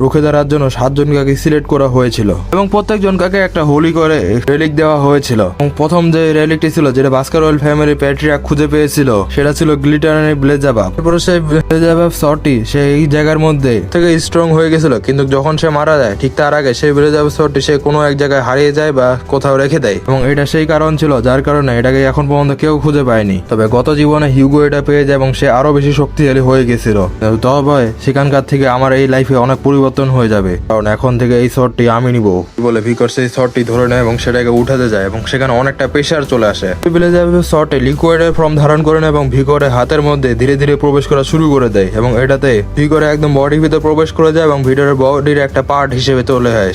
রুখে দাঁড়ার জন্য 7 জনকে সিলেক্ট করা হয়েছিল এবং প্রত্যেক জনকে একটা হোলি করে রেলিক দেওয়া হয়েছিল। এবং প্রথম যে রেলিকটি ছিল যেটা বাস্কারওয়েল ফ্যামিলি প্যাট্রিয়ার্ক খুঁজে পেয়েছিল সেটা ছিল গ্লিটার ব্লেজাবাব। তারপরে সেই ব্লেজাবাব শটটি সেই জায়গার মধ্যে থেকে স্ট্রং হয়ে গেছিল, কিন্তু যখন সে মারা যায় ঠিক তার আগে সেই ব্লেজাবাব শটটি সে কোনো এক জায়গায় হারিয়ে যায় বা কোথাও রেখে দেয় এবং এটা সেই কারণ ছিল যার কারণে এটাকে এখন পর্যন্ত কেউ খুঁজে পায়নি। তবে গত জীবনে হিউগো এটা পেয়ে যায় এবং সে আরো বেশি শক্তিশালী হয়ে গেছিল। তবে সেখানকার থেকে আমার এই লাইফে অনেক পরিবর্তন হয়ে যাবে, কারণ এখন থেকে এই শটটি আমি নিব বলে ভিকর সেই শটটি ধরে নেয় এবং সেটাকে উঠাতে যায় এবং সেখানে অনেকটা প্রেশার চলে আসে। শটে লিকুইডের ফর্ম ধারণ করে নেয় এবং ভিকরের হাতের মধ্যে ধীরে ধীরে প্রবেশ করা শুরু করে দেয় এবং এটাতে ভিকরে একদম বডির ভিতরে প্রবেশ করে যায় এবং ভিতরের বডির একটা পার্ট হিসেবে চলে আসে।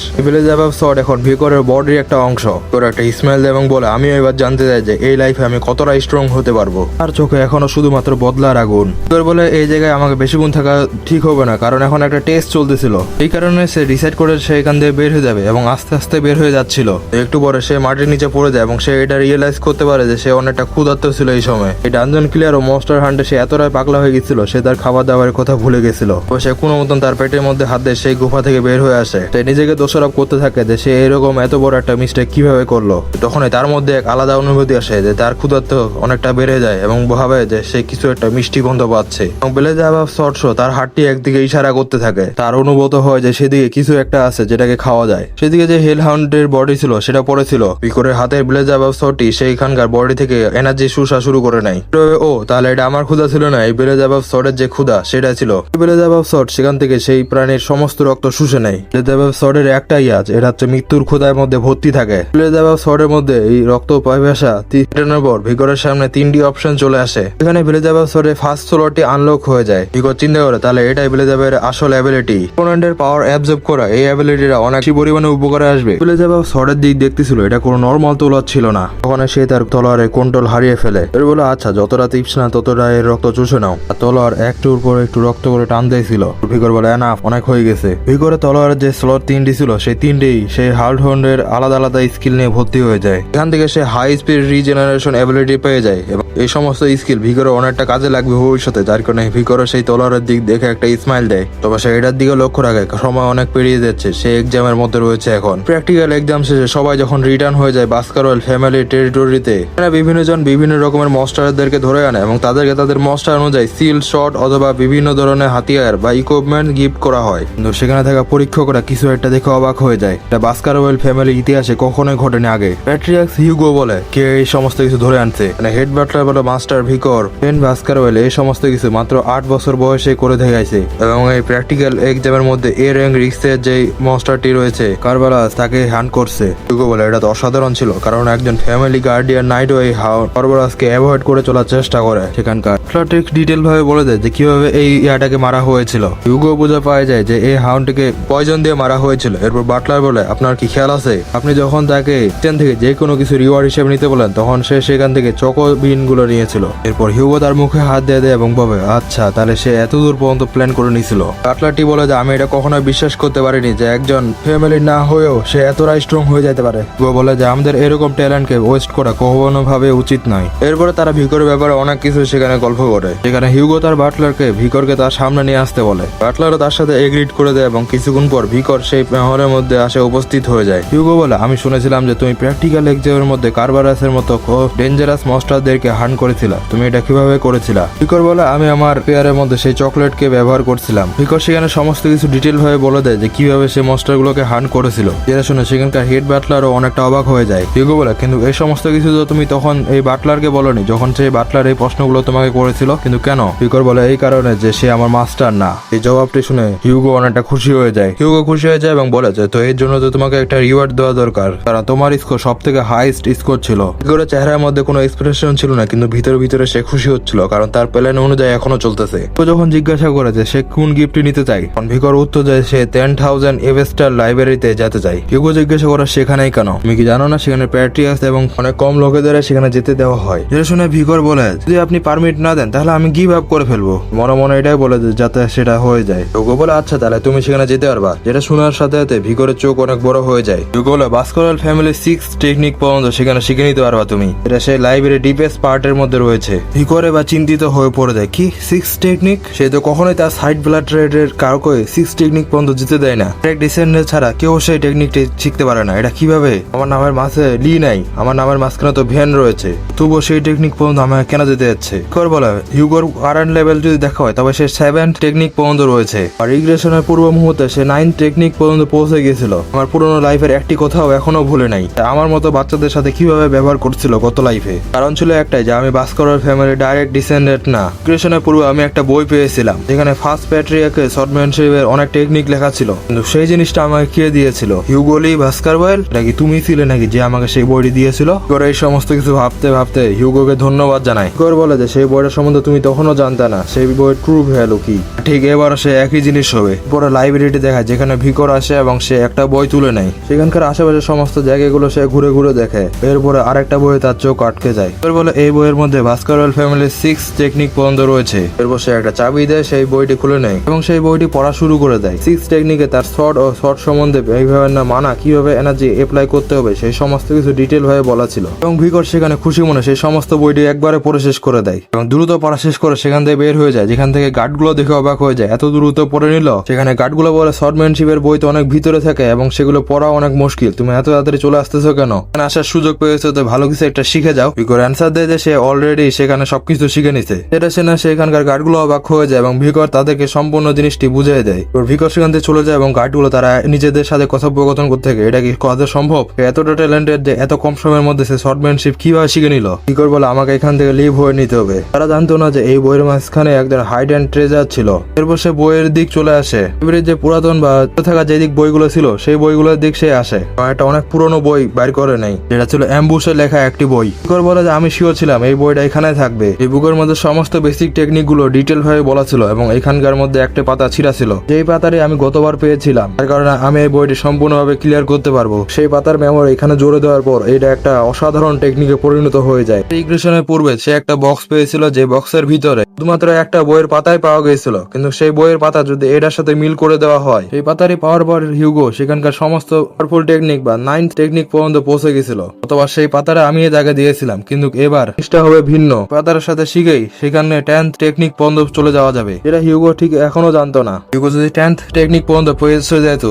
শট এখন ভিকরের বডির একটা অংশ করে একটা স্মেল দেয় এবং বলে আমি এবার জানতে চাই যে এই লাইফে আমি কতটা স্ট্রং হতে পারবো। তার চোখে এখনো শুধুমাত্র বদলার আগুন। বলে এই জায়গায় আমাকে বেশিক্ষণ থাকা ঠিক হবে না, কারণ এখন একটা টেস্ট চলতেছিল। এই কারণে সে ডিসাইড করে সে এখান দিয়ে বের হয়ে যাবে এবং আস্তে আস্তে বের হয়ে যাচ্ছিল। একটু পরে সে মাটির নিচে পড়ে যায় এবং সে এটা রিয়েলাইজ করতে পারে যে সে অনেকটা ক্ষুধার্ত ছিল এই সময়। এই ডানজন ক্লিয়ার ও মনস্টার হান্টে সে এতটাই পাগলা হয়ে গেছিল সে তার খাবার দাবারের কথা ভুলে গেছিল। তো সে কোনো মতন তার পেটের মধ্যে হাত দিয়ে সেই গুফা থেকে বের হয়ে আসে। সে নিজেকে দোষারোপ করতে থাকে যে সে এরকম এত বড় একটা মিস্টেক কিভাবে করলো। তখনই তার মধ্যে এক আলাদা অনুভূতি আসে যে তার ক্ষুধার্ত অনেকটা বেড়ে যায় এবং ভাবে যে সে কিছু একটা মিষ্টি গন্ধ পাচ্ছে এবং ব্লেজাবাব শর্টস তার হাতটি একদিকে ইশারা করতে থাকে। তার অনুভূত হয় যে সেদিকে কিছু একটা আছে যেটাকে খাওয়া যায়। সেদিকে যে হেল হাউন্ডের বডি ছিল সেটা পড়েছিল। ভিকরের হাতের ব্লেজাবাব শর্টটি সেইখানকার বডি থেকে এনার্জি শুষা শুরু করে নেয়। ও তাহলে এটা আমার ক্ষুধা ছিল না, এই ব্লেজাবাব শর্টের যে ক্ষুধা সেটা ছিল। ব্লেজাবাব শর্ট সেখান থেকে সেই প্রাণীর সমস্ত রক্ত শুষে নেয়। ব্লেজাবাব শর্টের একটাই আজ, এটা হচ্ছে মৃত্যুর ক্ষুধার মধ্যে ভর্তি থাকে। ব্লেজাবাব শর্টের মধ্যে এই রক্ত পাইভাসা তীরের পর ভিকরের সামনে 3টি অপশন চলে আসে। এখানে ব্লেজাবাব শর্টের ফার্স্ট স্লটটি আনলক হয়ে যায়। ভিকর চিন্তা করে তাহলে এটাই ব্লেজাবের আসল অ্যাবিলিটি, অপোনেন্টের পাওয়ার অ্যাবজর্ব করা। এই অ্যাবিলিটিটা অনেক পরিমাণে উপকারে আসবে। ব্লেজাবাব শর্টের দিক দেখতেছিল এটা কোনো নর্মাল তলোয়ার ছিল না। তখন সে তার তলোয়ারের কন্ট্রোল হারিয়ে ফেলে। এর বলে আচ্ছা যতটা টিপস না ততটা এর রক্ত চুষে নাও। আর তলোয়ার একটুর পর একটু রক্ত করে টান দিয়েছিল। ভিকর বলে এনাফ, অনেক হয়ে গেছে। ভিকরের তলোয়ারের যে স্লট 3টি ছিল সেই 3টিই সেই হাল্টহন্ডের আলাদা আলাদা স্কিল নিয়ে ভর্তি হয়ে যায়। এখান থেকে সে হাই স্পিড রিজেনারেশন অ্যাবিলিটি পেয়ে যায় এবং এই সমস্ত স্কিল ভিকরের অনেকটা কাজে লাগবে ভবিষ্যতে, যার কারণে ভিকরের সেই তলোয়ারের দিক দেখে একটা স্মাইল দেয়। তবে সে এটার দিকে লক্ষ্য রাখে সময় অনেক পেরিয়ে যাচ্ছে, সে এক্সামের মধ্যে রয়েছে এখন। প্র্যাকটিক্যাল এক্সাম শেষে সবাই যখন রিটার্ন হয়ে যায় বাস্কারওয়েল ফ্যামিলি টেরিটরিতে, বিভিন্ন জন বিভিন্ন রকমের মনস্টারদেরকে ধরে আনে এবং তাদেরকে তাদের মনস্টার অনুযায়ী সিল শট অথবা বিভিন্ন ধরনের হাতিয়ার বা ইকুইপমেন্ট গিফট করা হয়। কিন্তু সেখানে থাকা পরীক্ষকরা কিছু একটা দেখে অবাক হয়ে যায়। এটা বাস্কারওয়েল ফ্যামিলির ইতিহাসে কখনোই ঘটেনি আগে। প্যাট্রিয়ার্ক হিউগো বলে কে এই সমস্ত কিছু ধরে আনছে, মানে হেড বাটলার বলে মাস্টার ভিকর পেন বাস্কারওয়েল এই সমস্ত কিছু মাত্র 8 বছর বয়সে করে দেখাইছে এবং এই প্র্যাকটিক্যাল এক্সামের মধ্যে এ র্যাঙ্ক রিক্সের যে মনস্টারটি রয়েছে কারবালাস তাকে হ্যান্ড করছে। হিউগো বলে এটা তো অসাধারণ ছিল, কারণ একজন ফ্যামিলি গার্ডিয়ান নাইটও এই কারবালাসকে অ্যাভয়েড করে চলার চেষ্টা করে। সেখানকার ঠিক ডিটেল ভাবে বলে দেয় যে কিভাবে এই ইয়াটাকে মারা হয়েছিল। হিউগো বোঝা পাওয়া যায় যে এই হাউন্ডটিকে পয়জন দিয়ে মারা হয়েছিল। এরপর বাটলার বলে আপনার কি খেয়াল আছে আপনি যখন তাকে স্টেশন থেকে যে কোনো কিছু রিওয়ার্ড হিসেবে নিতে বলেন তখন সে সেখান থেকে চকো বিন গুলো নিয়েছিল। এরপর হিউগো তার মুখে হাত দিয়ে দেয় এবং বলে আচ্ছা তাহলে সে এত দূর পর্যন্ত প্ল্যান করে নিয়েছিল। বাটলারটি বলে যে আমি এটা কখনোই বিশ্বাস করতে পারিনি যে একজন ফ্যামিলি না হয়েও সে এতটাই স্ট্রং হয়ে যেতে পারে। হিউগো বলে যে আমাদের এরকম ট্যালেন্টকে ওয়েস্ট করা কখনো ভাবে উচিত নয়। এরপরে তারা ভিকরের ব্যাপারে অনেক কিছু সেখানে গল্প করে। সেখানে হিউগো তার বাটলার বাটলারকে ভিকরকে তার সামনে নিয়ে আসতে বলে। বাটলারও তার সাথে এগ্রিড করে দেয় এবং কিছুক্ষণ পর ভিকর সেই শহরের মধ্যে আসে উপস্থিত হয়ে যায়। হিউগো বলে, আমি শুনেছিলাম যে তুমি প্র্যাকটিক্যাল এক্সামের মধ্যে কার্বারাসের মতো ডেঞ্জারাস মনস্টারদেরকে হান্ট করেছিলা, তুমি এটা কিভাবে করেছিলা? ভিকর বলে, আমি আমার পেয়ারের মধ্যে সেই চকলেটকে ব্যবহার করছিলাম। ভিকর সেখানে সমস্ত কিছু ডিটেল ভাবে বলে দেয় যে কিভাবে সে মনস্টারগুলোকে হান্ট করেছিল। যেটা শুনে সেখানকার হেড বাটলারও অনেকটা অবাক হয়ে যায়। হিউগো বলে, কিন্তু এই সমস্ত কিছু তো তুমি তখন এই বাটলারকে বলনি যখন সেই বাটলার এই প্রশ্নগুলো তোমাকে করেছিল, কিন্তু কেন? ভিকর বলে, এই কারণে যে সে আমার মাস্টার না। এই জবাবটি শুনে হিউগো অনেকটা খুশি হয়ে যায়। হিউগো খুশি হয়ে যায় এবং বলে যে তো এর জন্য তো তোমাকে একটা রিওয়ার্ড দেওয়া দরকার, কারণ তোমার স্কোর সব থেকে হাইস্ট স্কোর ছিল। ভিকরের চেহারার মধ্যে কোনো এক্সপ্রেশন ছিল না, কিন্তু ভিতরে ভিতরে সে খুশি হচ্ছিল কারণ তার প্ল্যান অনুযায়ী এখনো চলতেছে। তো যখন জিজ্ঞাসা করে যে সে কোন গিফটটি নিতে চায়, তখন ভিকর উত্তর দেয় সে 10,000 এভেস্টার লাইব্রেরিতে যেতে চায়। হিউগো জিজ্ঞাসা করে সেখানেই কেন? তুমি কি জানো না সেখানে প্যাট্রি আছে এবং অনেক কম লোকেদের সেখানে যেতে দেওয়া হয়? যেটা শুনে ভিকর বলে, যদি আপনি পারমিট না দেন তাহলে আমি গিভ আপ করে ফেলবো। মনে মনে এটাই বলে যাতে সেটা হয়ে যায়। হিউগো বলে, আচ্ছা তাহলে তুমি সেখানে যেতে পারবা। যেটা শোনার সাথে সাথে ভিকরের চোখ অনেক বড় হয়ে যায়। হিউগো বলে, বাস্কারওয়েল ফ্যামিলি 6 টেকনিক পর্যন্ত সেখানে শিখে নিতে পারবা তুমি, এটা সেই লাইব্রেরি ডিপেস্ট পার্টের মধ্যে রয়েছে। ভিকর এবার চিন্তিত হয়ে পড়ে যায়, কি 6 টেকনিক? সে তো কখনোই তার সাইড ব্লাড রেডের কাউকে 6 টেকনিক পর্যন্ত যেতে দেয় না। এক ডিসেন্ডেন্ট ছাড়া কেউ সেই টেকনিকটি শিখতে পারে না। এটা কিভাবে? আমার নামের মাঝে লি নাই, আমার নামের মাঝখানে তো ভ্যান রয়েছে, তবুও সেই টেকনিক পর্যন্ত আমাকে কেন যেতে যাচ্ছে? ভিকর বলে, হিউগোর কারেন্ট লেভেল যদি দেখা হয় তবে সে 7 টেকনিক পর্যন্ত রয়েছে, আর রিগ্রেশনের পূর্ব মুহূর্তে সে 9 টেকনিক পর্যন্ত পৌঁছে গিয়েছিল। আমার পুরোনো লাইফের একটি কথাও এখনো ভুলে নাই, আমার মতো বাচ্চাদের সাথে কিভাবে ব্যবহার করছিল গত লাইফে। কারণ ছিল একটাই, যে আমি বাস্কারওয়েল ফ্যামিলি ডাইরেক্ট ডিসেন্ডেন্ট না। রিগ্রেশনের পূর্বে আমি একটা বই পেয়েছিলাম যেখানে ফার্স্ট প্যাট্রিয়াকে শর্টম্যানশিপের অনেক টেকনিক লেখা ছিল, কিন্তু সেই জিনিসটা আমাকে কে দিয়েছিল? হিউগো লি বাস্কারওয়েল নাকি তুমি ছিলে নাকি যে আমাকে সেই বইটি দিয়েছিল? ভিকর এই সমস্ত কিছু ভাবতে ভাবতে হিউগোকে ধন্যবাদ জানায়। ভিকর বলে যে সেই বইটার সম্বন্ধে তুমি তখনও জানতে না, সেই বইয়ের ট্রু ভ্যালু কি। ঠিক এবার সে একই জিনিস হবে। পরে লাইব্রেরিটি দেখায় যেখানে ভিকর আসে এবং সে একটা বই তুলে নেয়। সেখানকার আশেপাশে সমস্ত জায়গাগুলো সে ঘুরে ঘুরে দেখে। এরপরে আরেকটা বইয়ে তার চোখ আটকে যায়। এর বলে এই বইয়ের মধ্যে বাস্কারওয়েল ফ্যামিলির 6 টেকনিক পর্যন্ত রয়েছে। এরপর সে একটা চাবি দেয়, সেই বইটি খুলে নেয় এবং সেই বইটি পড়া শুরু করে দেয়। 6 টেকনিকে তার শর্ট ও শর্ট সম্বন্ধে এইভাবে না মানা, কিভাবে এনার্জি অ্যাপ্লাই করতে হবে সেই সমস্ত কিছু ডিটেল ভাবে বলা ছিল। এবং ভিকর সেখানে খুশি মনে সেই সমস্ত বইটি একবারে পড়ে শেষ করে দেয় এবং দ্রুত পড়া শেষ করে সেখান থেকে বের হয়ে যায়। যেখান থেকে গার্ডগুলো দেখে অবাক হয়ে যায়, এত দ্রুত পড়ে নিল। সেখানে গার্ডগুলো বলে শর্টম্যানশিপের বই তো অনেক ভিতরে থাকে এবং সেগুলো পড়া অনেক মুশকিল, তুমি এত তাড়াতাড়ি চলে আসতেছো কেন? এখানে আসার সুযোগ পেয়েছো তো ভালো কিছু একটা শিখে যাও। ভিকর অ্যান্সার দেয় যে সে অলরেডি সেখানে সবকিছু শিখে নিছে। এটা সে না সেখানকার গার্ডগুলো অবাক হয়ে যায় এবং ভিকর তাদেরকে সম্পূর্ণ জিনিসটি বুঝিয়ে দেয়। ভিকর সেখান থেকে চলে যায় এবং গার্ডগুলো তারা নিজেদের সাথে কথোপকথন করতে থাকে, এটা কি কত সম্ভব? এতটা ট্যালেন্টেড যে এত কম সময়ের মধ্যে সে শর্টম্যানশিপ কিভাবে শিখে নিল? ভিকর বলে, আমাকে এখান থেকে লিভ হয়ে নিতে হবে। তারা জানতো না যে এই বইয়ের মাঝখানে একদম হাইড অ্যান্ড ট্রেজার ছিল। এরপর সে বইয়ের দিক চলে আসে। লাইব্রেরির যে পুরাতন বা থাকা যে দিক বইগুলো ছিল সেই বইগুলোর দিক সে আসে। একটা অনেক পুরনো বই বাইর করে নেই, যেটা ছিল অ্যাম্বুশে লেখা একটি বই। ভিকর বলে যে আমি শিওর ছিলাম এই বইটা এখানে থাকবে। এই বুকের মধ্যে সমস্ত বেসিক টেকনিক গুলো ডিটেল ভাবে বলা ছিল এবং এখানকার মধ্যে একটা পাতা ছিঁড়া ছিল, যেই পাতারে আমি গতবার পেয়েছিলাম। তার কারণে আমি এই বইটি সম্পূর্ণভাবে ক্লিয়ার করতে পারবো। সেই পাতার মেমোরি এখানে জোরে দেওয়ার পর এটা একটা অসাধারণ টেকনিকে পরিণত হয়ে যায়। রিগ্রেশনের পূর্বে সে একটা বক্স পেয়েছিল, যে বক্সের ভিতরে শুধুমাত্র একটা বইয়ের পাতায় পাওয়া গিয়েছিল, কিন্তু সেই বইয়ের পাতা যদি এটার সাথে মিল করে দেওয়া হয়, সেই পাতারই পাওয়ার পর হিউগো সেখানকার সমস্ত পাওয়ারফুল টেকনিক বা 9 টেকনিক পর্যন্ত পৌঁছে গেছিল। অথবা সেই পাতাটা আমি তাকে দিয়েছিলাম, কিন্তু এবার জিনিসটা হবে ভিন্ন। পাতার সাথে শিখেই সেখানে 10th টেকনিক পর্যন্ত চলে যাওয়া যাবে, যেটা হিউগো ঠিক এখনো জানতো না। হিউগো যদি 10th টেকনিক পর্যন্ত পৌঁছে যেত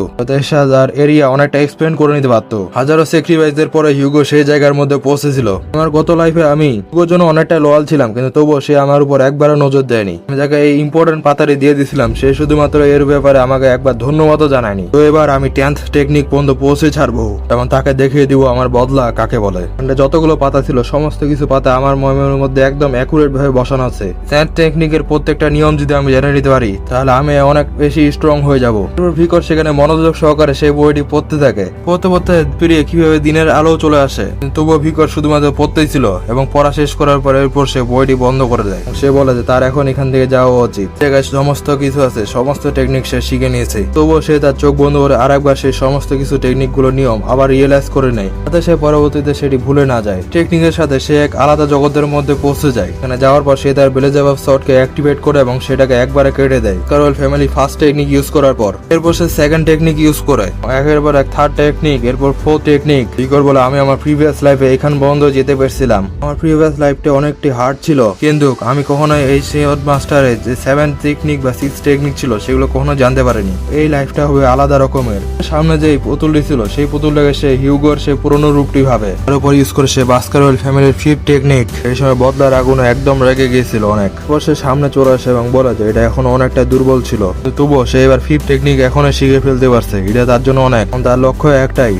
তার এরিয়া অনেকটা এক্সপ্লেন করে নিতে পারতো। হাজারো স্যাক্রিফাইসের পরে হিউগো সেই জায়গার মধ্যে পৌঁছেছিল। আমার গত লাইফে আমি হিউগোর জন্য অনেকটা লয়াল ছিলাম, কিন্তু তবুও সে আমার উপর একবারও নজর দেয়নি। আমি যাকে এই ইম্পর্টেন্ট পাতারি দিয়ে দিয়েছিলাম সে শুধুমাত্র এর ব্যাপারে আমাকে একবার ধন্যবাদও জানায়নি। তো এবার আমি 10th টেকনিক পর্যন্ত পৌঁছে ছাড়বো এবং তাকে দেখিয়ে দিব আমার বদলা কাকে বলে। যতগুলো পাতা ছিল সমস্ত কিছু পাতা আমার মনের মধ্যে একদম অ্যাকুরেট ভাবে বসানো আছে। 10th টেকনিকের প্রত্যেকটা নিয়ম যদি আমি জেনে নিতে পারি তাহলে আমি অনেক বেশি স্ট্রং হয়ে যাবো। ভিকর সেখানে মনোযোগ সহকারে সেই বইটি পড়তে থাকে। পড়তে পড়তে পেরিয়ে কিভাবে দিনের আলো চলে আসে, তবুও ভিকর শুধুমাত্র পড়তেই ছিল এবং পড়া শেষ করার পর এরপর সে বইটি বন্ধ করে দেয়। সে বলে যে তার এখন এখান থেকে যাওয়া উচিত। জায়গায় সমস্ত কিছু আছে, সমস্ত টেকনিক সে শিখে নিয়েছে। তবুও সে তার চোখ বন্ধ করে আরেকবার সেই সমস্ত কিছু টেকনিক গুলো নিয়ম আবার রিয়েলাইজ করে নেয়, যাতে সে পরবর্তীতে সেটি ভুলে না যায়। টেকনিকের সাথে সে এক আলাদা জগতের মধ্যে পৌঁছে যায়। এখানে যাওয়ার পর সে তার বেলেজাবাব শটকে অ্যাক্টিভেট করে এবং সেটাকে একবারে কেটে দেয়। কারওয়েল ফ্যামিলি ফার্স্ট টেকনিক ইউজ করার পর এরপর সে সেকেন্ড টেকনিক ইউজ করে, একের পর এক থার্ড টেকনিক, এরপর ফোর্থ টেকনিক। ভিকর বলে আমি আমার প্রিভিয়াস লাইফে এখান বন্ধ যেতে পেরেছিলাম। আমার প্রিভিয়াস লাইফটা অনেকটি হার্ড ছিল, কিন্তু আমি কখনোই এই মাস্টারে যে 7 টেকনিক বা 6 টেকনিক ছিল সেগুলো কখনো জানতে পারেনি। এই লাইফটা হবে আলাদা রকমের। সামনে যে পুতুলটি ছিল সেই পুতুলটাকে সে হিউগোর সে পুরনো রূপটি ভাবে, তার উপর ইউজ করে সে বাস্কারওয়েল ফ্যামিলির 5th টেকনিক। এই সময় বদলার আগুনে একদম রেগে গিয়েছিল অনেক। তারপর সে সামনে চলে আসে এবং বলে যে এটা এখন অনেকটা দুর্বল ছিল, তবুও সে এবার 5th টেকনিক এখনো শিখে ফেলতে পারছে। এটা তার জন্য অনেক। তার লক্ষ্য একটাই,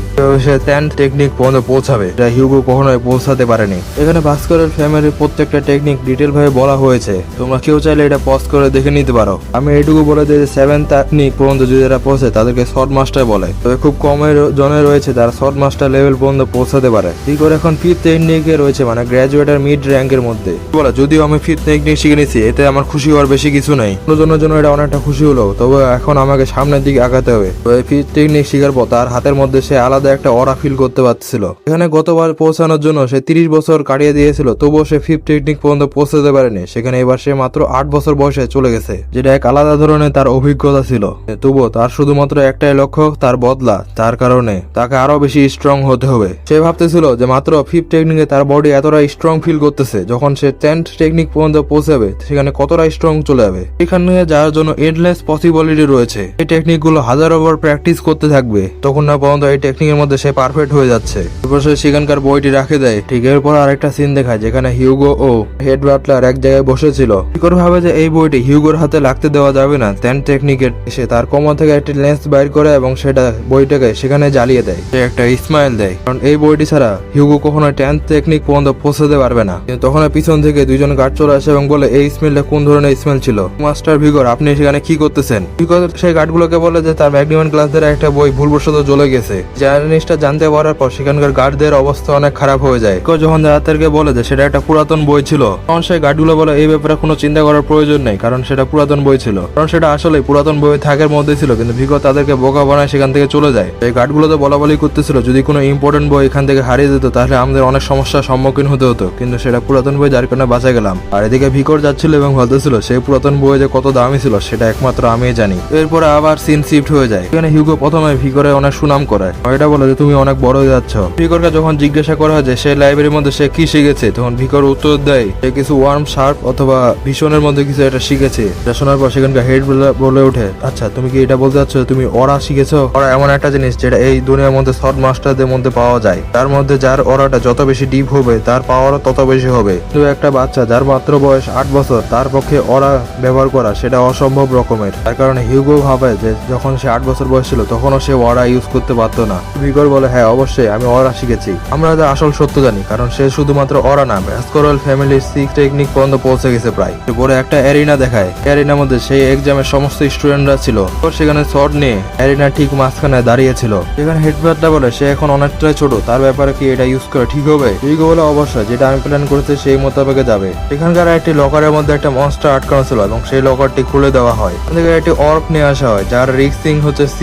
সে 10th টেকনিক পর্যন্ত পৌঁছাবে, এটা হিউগো কখনোই পৌঁছাতে পারেনি। এখানে বাস্কারওয়েল ফ্যামিলির প্রত্যেকটা টেকনিক ডিটেল ভাবে বলা হয়েছে, তোমরা কেউ চাইলে এটা পজ করে দেখে নিতে পারো। আমি এইটুকু বলে দিই যে 7th টেকনিক পর্যন্ত যদি এরা পৌঁছে তাদেরকে শর্ট মাস্টার বলে, তবে খুব কমের জনে রয়েছে তারা শর্ট মাস্টার লেভেল পর্যন্ত পৌঁছাতে পারে। কি করে এখন 5th টেকনিকে রয়েছে, মানে গ্রাজুয়েট আর মিড র্যাঙ্কের মধ্যে। বলে যদিও আমি 5th টেকনিক শিখে নিছি, এতে আমার খুশি হওয়ার বেশি কিছু নেই, অন্যজনের জন্য এটা অনেকটা খুশি হলো, তবে এখন আমাকে সামনের দিকে আগাতে হবে। তো এই 5th টেকনিক শিখার পর তার হাতের মধ্যে সে আলাদা একটা অরা ফিল করতে পারছিল। এখানে গতবার পৌঁছানোর জন্য সে 30 বছর কাটিয়ে দিয়েছিল, তবুও সে 5th টেকনিক পর্যন্ত পৌঁছাতে পারেনি। সেখানে এবার সে মাত্র 8 বছর বয়সে চলে গেছে, যেটা এক আলাদা ধরনের তার অভিজ্ঞতা ছিল। তবুও তার শুধুমাত্র একটাই লক্ষ্য, তার বদলা। তার কারণে তাকে আরো বেশি স্ট্রং হতে হবে। সে ভাবতেছিল যে মাত্র 5th টেকনিকে তার বডি এতটা স্ট্রং ফিল করতেছে, যখন সে 10th টেকনিক পর্যন্ত পৌঁছাবে সেখানে কতটা স্ট্রং চলে যাবে। এখানে যাওয়ার জন্য এন্ডলেস পসিবিলিটি রয়েছে। এই টেকনিক গুলো হাজারোবার প্র্যাকটিস করতে থাকবে, তখন না পর্যন্ত এই টেকনিকের মধ্যে সে পারফেক্ট হয়ে যাচ্ছে। এরপর সে সেখানকার বইটি রাখে দেয়। ঠিক এরপর আরেকটা সিন দেখায় যেখানে হিউগো ও হেড বাটলার এক জায়গায় বসেছিল। ফিকর ভাবে যে এই বইটি হিউগোর হাতে লাগতে দেওয়া যাবে না। 10th টেকনিকের সে তার কোমর থেকে একটি লেন্স বাইর করে এবং সেটা বইটাকে সেখানে জ্বালিয়ে দেয়। সে একটা স্মাইল দেয়, কারণ এই বইটি ছাড়া হিউগো কখনো 10th টেকনিক পর্যন্ত পৌঁছাতে পারবে না। কিন্তু তখন পিছন থেকে দুইজন গার্ড চলে আসে এবং বলে এই স্মেলটা কোন ধরনের স্মেল ছিল। মাস্টার ভিগর, আপনি সেখানে কি করতেছেন? ভিগর সেই গার্ডগুলোকে বলে যে তার ম্যাগনিমান ক্লাস দ্বারা একটা বই ভুলবশত জ্বলে গেছে। জিনিসটা জানতে পারার পর সেখানকার গার্ডদের অবস্থা অনেক খারাপ হয়ে যায়। যখন তাদেরকে বলে যে সেটা একটা পুরাতন বই ছিল, তখন সেই গার্ডগুলো বলে এই ব্যাপারে কোনো চিন্তা করার প্রয়োজন নেই, কারণ সেটা পুরাতন বই ছিল। কারণ সেটা আসলে পুরাতন বই থাকার মধ্যে ছিল, কিন্তু ভিগর তাদেরকে বোকা বানায় সেখান থেকে চলে যায়। এই গার্ডগুলো তো বলা বলি করতেছিল যদি কোনো ইম্পর্টেন্ট বই এখান থেকে হারিয়ে যেত তাহলে আমাদের অনেক সমস্যার সম্মুখীন হতে হতো, কিন্তু সেটা পুরাতন বই যার কারণে বাঁচা গেলাম। আর এদিকে ভিকর যাচ্ছিল এবং বলতেছিল সেই পুরাতন বই যে কত দামি ছিল সেটা একমাত্র আমিই জানি। এরপরে আবার সিন শিফট হয়ে যায়। এখানে হিউগো প্রথমে ভিকরে অনেক সুনাম করে, এটা বলে যে তুমি অনেক বড় হয়ে যাচ্ছ। ভিকরকে যখন জিজ্ঞাসা করা হয় যে সে লাইব্রেরির মধ্যে সে কি শিখেছে, তখন ভিকর উত্তর দেয় সে কিছু ওয়ার্ম শার্প অথবা ভীষণের মধ্যে কিছু এটা শিখেছে। এটা শোনার পর সেখানকার হেড বলে ওঠে, আচ্ছা তুমি কি এটা বলতে চাচ্ছ তুমি অরা শিখেছো? অরা এমন একটা জিনিস যেটা এই দুনিয়ার মধ্যে শর্ট মাস্টারদের মধ্যে পাওয়া যায়, তার মধ্যে যার অরাটা যত বেশি ডিপ হবে তার পাওয়ারও তত বেশি হবে। কিন্তু একটা বাচ্চা যার মাত্র বয়স 8 বছর তার পক্ষে অরা ব্যবহার করা সেটা অসম্ভব রকমের। তার কারণে হিউগো ভাবে যে যখন সে 8 বছর বয়স ছিল তখনও সে অরা ইউজ করতে পারতো না। ভিগর বলে হ্যাঁ অবশ্যই আমি অরা শিখেছি। আমরা আসল সত্য জানি, কারণ সে শুধুমাত্র অরা না বাস্কারওয়েল ফ্যামিলির 6th টেকনিক পর্যন্ত পৌঁছে গেছে প্রায়। পরে একটা অ্যারিনা দেখায়, অ্যারিনার মধ্যে সেই এক্সামের সমস্ত স্টুডেন্টরা ছিল। সেখানে শর্ট নিয়ে অ্যারিনা ঠিক মাঝখানে দাঁড়িয়ে ছিল। সেখানে হেডবারটা বলে সে এখন অনেকটাই ছোট, তার ব্যাপারে কি এটা ইউজ করা ঠিক হবে? হিউগো বলে অবশ্যই, যেটা আমি প্ল্যান করেছি সেই মোতাবেকে যাবে। এখানকার একটি লকারের মধ্যে একটা মনস্টার আটকানো ছিল এবং সেই লকারটি খুলে দেওয়া হয়। থেকে একটি অর্ক নিয়ে আসা হয় যার রিক্সিং হচ্ছে C+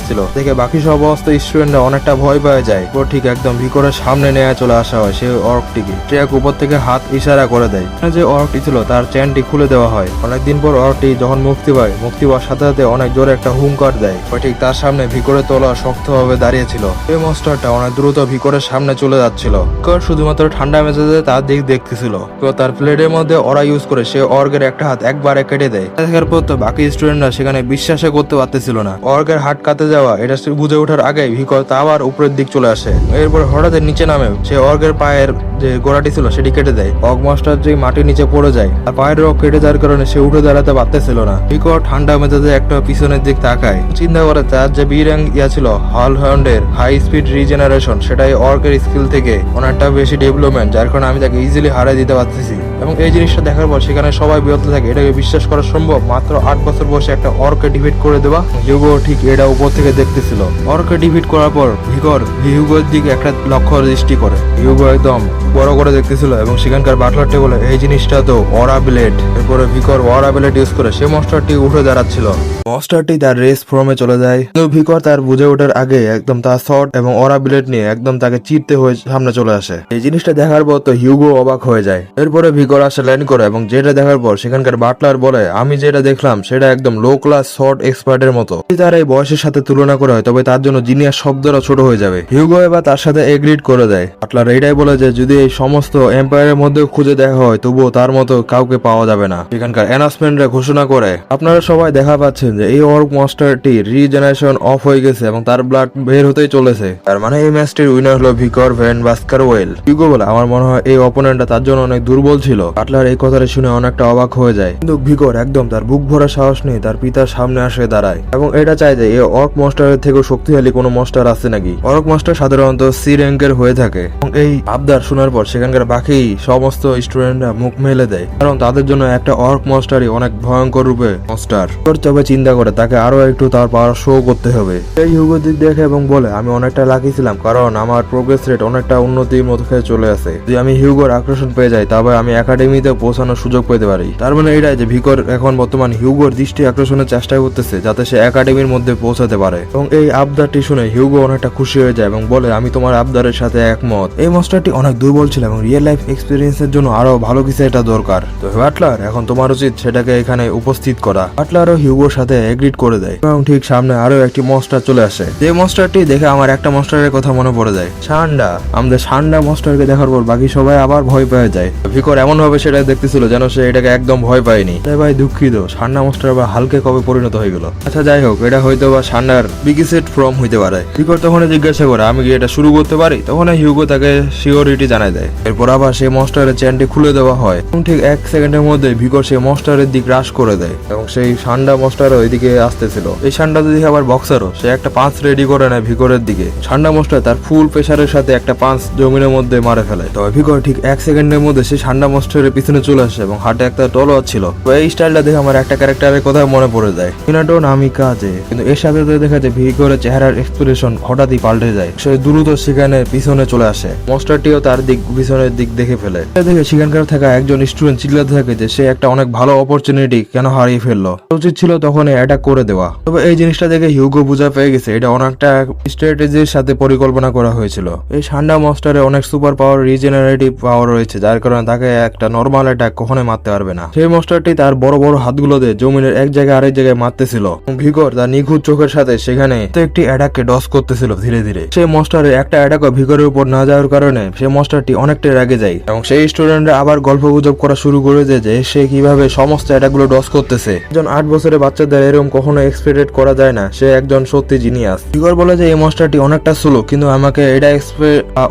ছিল। দেখে বাকি সমস্ত স্টুডেন্টরা অনেকটা ভয় পেয়ে যায়। ও ঠিক একদম ভিকরের সামনে নিয়ে চলে আসা হয় সেই অর্কটিকে। ট্র্যাক উপর থেকে হাত ইশারা করে দেয়। যে অর্কটি ছিল তার চেনটি খুলে দেওয়া হয়। অনেকদিন পর অর্কটি যখন মুক্তি পায়, মুক্তি পাওয়ার সাথে সাথে অনেক জোরে একটা হুঙ্কার দেয়। ঠিক তার সামনে ভিকরের তোলা শক্তভাবে দাঁড়িয়েছিল। এই মনস্টারটা অনেক দ্রুত ভিকরের সামনে চলে যাচ্ছিল। ভিকর শুধুমাত্র ঠান্ডা মেজাজে তার দিক দেখতেছিল। তো তার প্লেটের মধ্যে ওরা ইউজ করে সে অর্গের একটা হাত একবারে কেটে দেয়। দেখার পর তো বাকি স্টুডেন্টরা সেখানে বিশ্বাসে করতে পারতেছিল না। অর্গের হাত কাটতে যাওয়া এটা বুঝে ওঠার আগে ভিকর তা আবার উপরের দিক চলে আসে। এরপর হঠাৎ নিচে নামে সে অর্গের পায়ের যে গোড়াটি ছিল সেটি কেটে দেয়। অর্গ মাস্টার যে মাটির নিচে পড়ে যায় আর পায়ের রক কেটে যাওয়ার কারণে সে উঠে দাঁড়াতে পারতেছিল না। ভিকর ঠান্ডা মেজাজে একটা পিছনের দিক তাকায়, চিন্তা করে তার যে বি র্যাঙ্ক ছিল হল হ্যান্ডের হাই স্পিড রিজেনারেশন, সেটাই অর্গের স্কিল থেকে অনেকটা বেশি ডেভেলপমেন্ট, যার কারণে আমি তাকে ইজিলি হারিয়ে দিতে পারতেছি। এবং এই জিনিসটা দেখার পর সেখানে সবাই বিরত থাকে। এটাকে বিশ্বাস করা সম্ভব? মাত্র 8 বছর বয়সে একটা অর্ককে ডিফিট করে দেওয়া। হিউগো ঠিক এটা উপর থেকে দেখতেছিল। অর্ককে ডিফিট করার পর ভিকর হিউগোর দিকে একটা লক্ষ্য দৃষ্টি করে। হিউগো একদম বড় করে দেখতেছিল এবং সেখানকার বাটলারটি বলে এই জিনিসটা তো অরা ব্লেড। এরপরে ভিকর অরা ব্লেড ইউজ করে সে মনস্টারটি উঠে দাঁড়াচ্ছিল। মনস্টারটি তার রেস ফর্মে চলে যায়, কিন্তু ভিকর তার বুঝে ওঠার আগে একদম তার শর্ট এবং অরা ব্লেড নিয়ে একদম তাকে চিরতে হয়ে সামনে চলে আসে। এই জিনিসটা দেখার পর তো হিউগো অবাক হয়ে যায়। এরপরে ভিকর আসে ল্যান্ড করে এবং যেটা দেখার পর সেখানকার বাটলার বলে আমি যেটা দেখলাম সেটা একদম লো ক্লাস শর্ট এক্সপার্টের মতো। যদি তার এই বয়সের সাথে তুলনা করা হয় তবে তার জন্য জিনিয়াস শব্দটা ছোট হয়ে যাবে। হিউগো এবার তার সাথে এগ্রিড করে দেয়। বাটলার এটাই বলে যে যদি এই সমস্ত এম্পায়ারের মধ্যে খুঁজে দেখা হয় তবুও তার মতো কাউকে পাওয়া যাবে না। সেখানকার অ্যানাউন্সমেন্টরা ঘোষণা করে আপনারা সবাই দেখা পাচ্ছেন যে এই অর্ক মনস্টারটি রিজেনারেশন অফ হয়ে গেছে এবং তার ব্লাড বের হতেই চলেছে। তার মানে এই ম্যাচটির উইনার হলো ভিকর ভ্যান ভাস্কারওয়েল। হিউগো বলে আমার মনে হয় এই অপোনেন্টটা তার জন্য অনেক দুর্বল ছিল। বাটলার এই কথাটা শুনে অনেকটা অবাক হয়ে যায়, কিন্তু ভিকর একদম তার বুক ভরা সাহস নিয়ে তার পিতার সামনে আসে দাঁড়ায় এবং এটা চায় যে এই অর্ক মনস্টারের থেকেও শক্তিশালী কোনো মনস্টার আছে নাকি। অর্ক মনস্টার সাধারণত সি র্যাঙ্কের হয়ে থাকে এবং এই আবদার শোনার পর সেখানকার বাকি সমস্ত স্টুডেন্টরা মুখ মেলে দেয়, কারণ তাদের জন্য একটা অর্ক মনস্টারই অনেক ভয়ঙ্কর রূপে মনস্টার। তবে চিন্তা করে তাকে আরো একটু তার পাওয়ার শো করতে হবে। এই হিউগো দিক দেখে এবং বলে আমি অনেকটা লাকি ছিলাম কারণ আমার প্রোগ্রেস রেট অনেকটা উন্নতির মধ্যে চলে আসে। যদি আমি হিউগোর আকর্ষণ পেয়ে যাই তবে আমি একাডেমিতে পৌঁছানোর সুযোগ পেতে পারি। তার মানে এটাই যে ভিকর এখন বর্তমান হিউগোর দৃষ্টি আকর্ষণের চেষ্টা করতেছে যাতে সে একাডেমির মধ্যে পৌঁছাতে পারে। এবং এই আবদারটি শুনে হিউগো অনেকটা খুশি হয়ে যায় এবং বলে আমি তোমার আবদারের সাথে একমত। এই মনস্টারটি অনেক দুর্বল ছিল এবং রিয়েল লাইফ এক্সপিরিয়েন্সের জন্য আরো ভালো কিছু একটা দরকার। তো বাটলার এখন তোমার উচিত সেটাকে এখানে উপস্থিত করা। বাটলারও হিউগোর সাথে এগ্রিড করে দেয় এবং ঠিক সামনে আরো একটি মনস্টার চলে আসে। যে মনস্টারটি দেখে আমার একটা মনস্টারের কথা মনে পড়ে যায়, সান্ডা। আমাদের সান্ডা মনস্টারকে দেখার পর বাকি সবাই আবার ভয় পেয়ে যায়। ভিকর এমন ভাবে সেটা দেখতেছিল যেন সে এটাকে একদম ভয় পায়নি। তাই ভাই দুঃখিত, সান্ডা মনস্টার বা হালকে কবে পরিণত হয়ে গেল। আচ্ছা যাই হোক, এটা হয়তো বা সান্ডার বিগেস্ট ফ্রম হইতে পারে। ভিকর তখন জিজ্ঞাসা করে আমি কি এটা শুরু করতে পারি, তখন হিউগো তাকে সিওরিটি জানাই দেয়। এরপর আবার সেই মনস্টারের চেনটি খুলে দেওয়া হয় এবং ঠিক 1 সেকেন্ডের মধ্যে ভিকর সেই মনস্টারের দিক হ্রাস করে দেয় এবং সেই সান্ডা মনস্টারও এদিকে আসতেছিল। এই সান্ডা যদি আবার বক্সারও, সে একটা পাঁচ রেডি করে নেয় ভিকরের দিকে। সান্ডা মনস্টার তার ফুল প্রেসারের সাথে একটা পাঁচ জমিনের মধ্যে মারে ফেলে। তবে ভিকর ঠিক 1 সেকেন্ডের মধ্যে সেই সান্ডা মনস্টারের পিছনে চলে আসে এবং হাতে একটা তলোয়ার ছিল। তো এই স্টাইলটা দেখে আমার একটা ক্যারেক্টারের কথা মনে পড়ে যায়, মিনাটো নামিকাজে। কিন্তু এর সাথে দেখা যায় ভিকরের চেহারার এক্সপ্রেশন হঠাৎই পাল্টে যায়। সে দ্রুত সেখানে পিছনে চলে আসে। মনস্টারটিও তার দিক পিছনের দিক দেখে ফেলে। দেখে সেখানকার থাকা একজন স্টুডেন্ট চিল্লাতে থাকে যে সে একটা অনেক ভালো অপরচুনিটি কেন হারিয়ে ফেললো, উচিত ছিল তখন অ্যাটাক করে দেওয়া। তবে এই জিনিসটা দেখে হিউগো বুঝা পেয়ে গেছে এটা অনেকটা স্ট্র্যাটেজির সাথে পরিকল্পনা করা হয়েছিল। এই সান্ডা মনস্টারে অনেক সুপার পাওয়ার রিজেনারেটিভ পাওয়ার রয়েছে, যার কারণে তাকে একটা নর্মাল অ্যাটাক কখনোই মারতে পারবে না। সেই মনস্টারটি তার বড় বড় হাতগুলো দিয়ে জমিনের এক জায়গায় আরেক জায়গায় মারতেছিল। ভিকর তার নিখুঁত চোখের সাথে সেখানে একটি অ্যাটাককে ডস করতেছিল ধীরে ধীরে। সেই মনস্টারের একটা অ্যাটাকও ভিকরের উপর না যাওয়ার কারণে সেই মনস্টারটি অনেকটাই রেগে যায় এবং সেই স্টুডেন্টরা আবার গল্প গুজব করা শুরু করে দেয় যে সে কিভাবে সমস্ত অ্যাটাকগুলো ডস করতেছে। একজন 8 বছরের বাচ্চাদের এরকম কখনো এক্সপেক্টেড করা যায় না, সে একজন সত্যি জিনিয়াস। ভিকর বলে যে এই মনস্টারটি অনেকটা স্লো, কিন্তু আমাকে এটা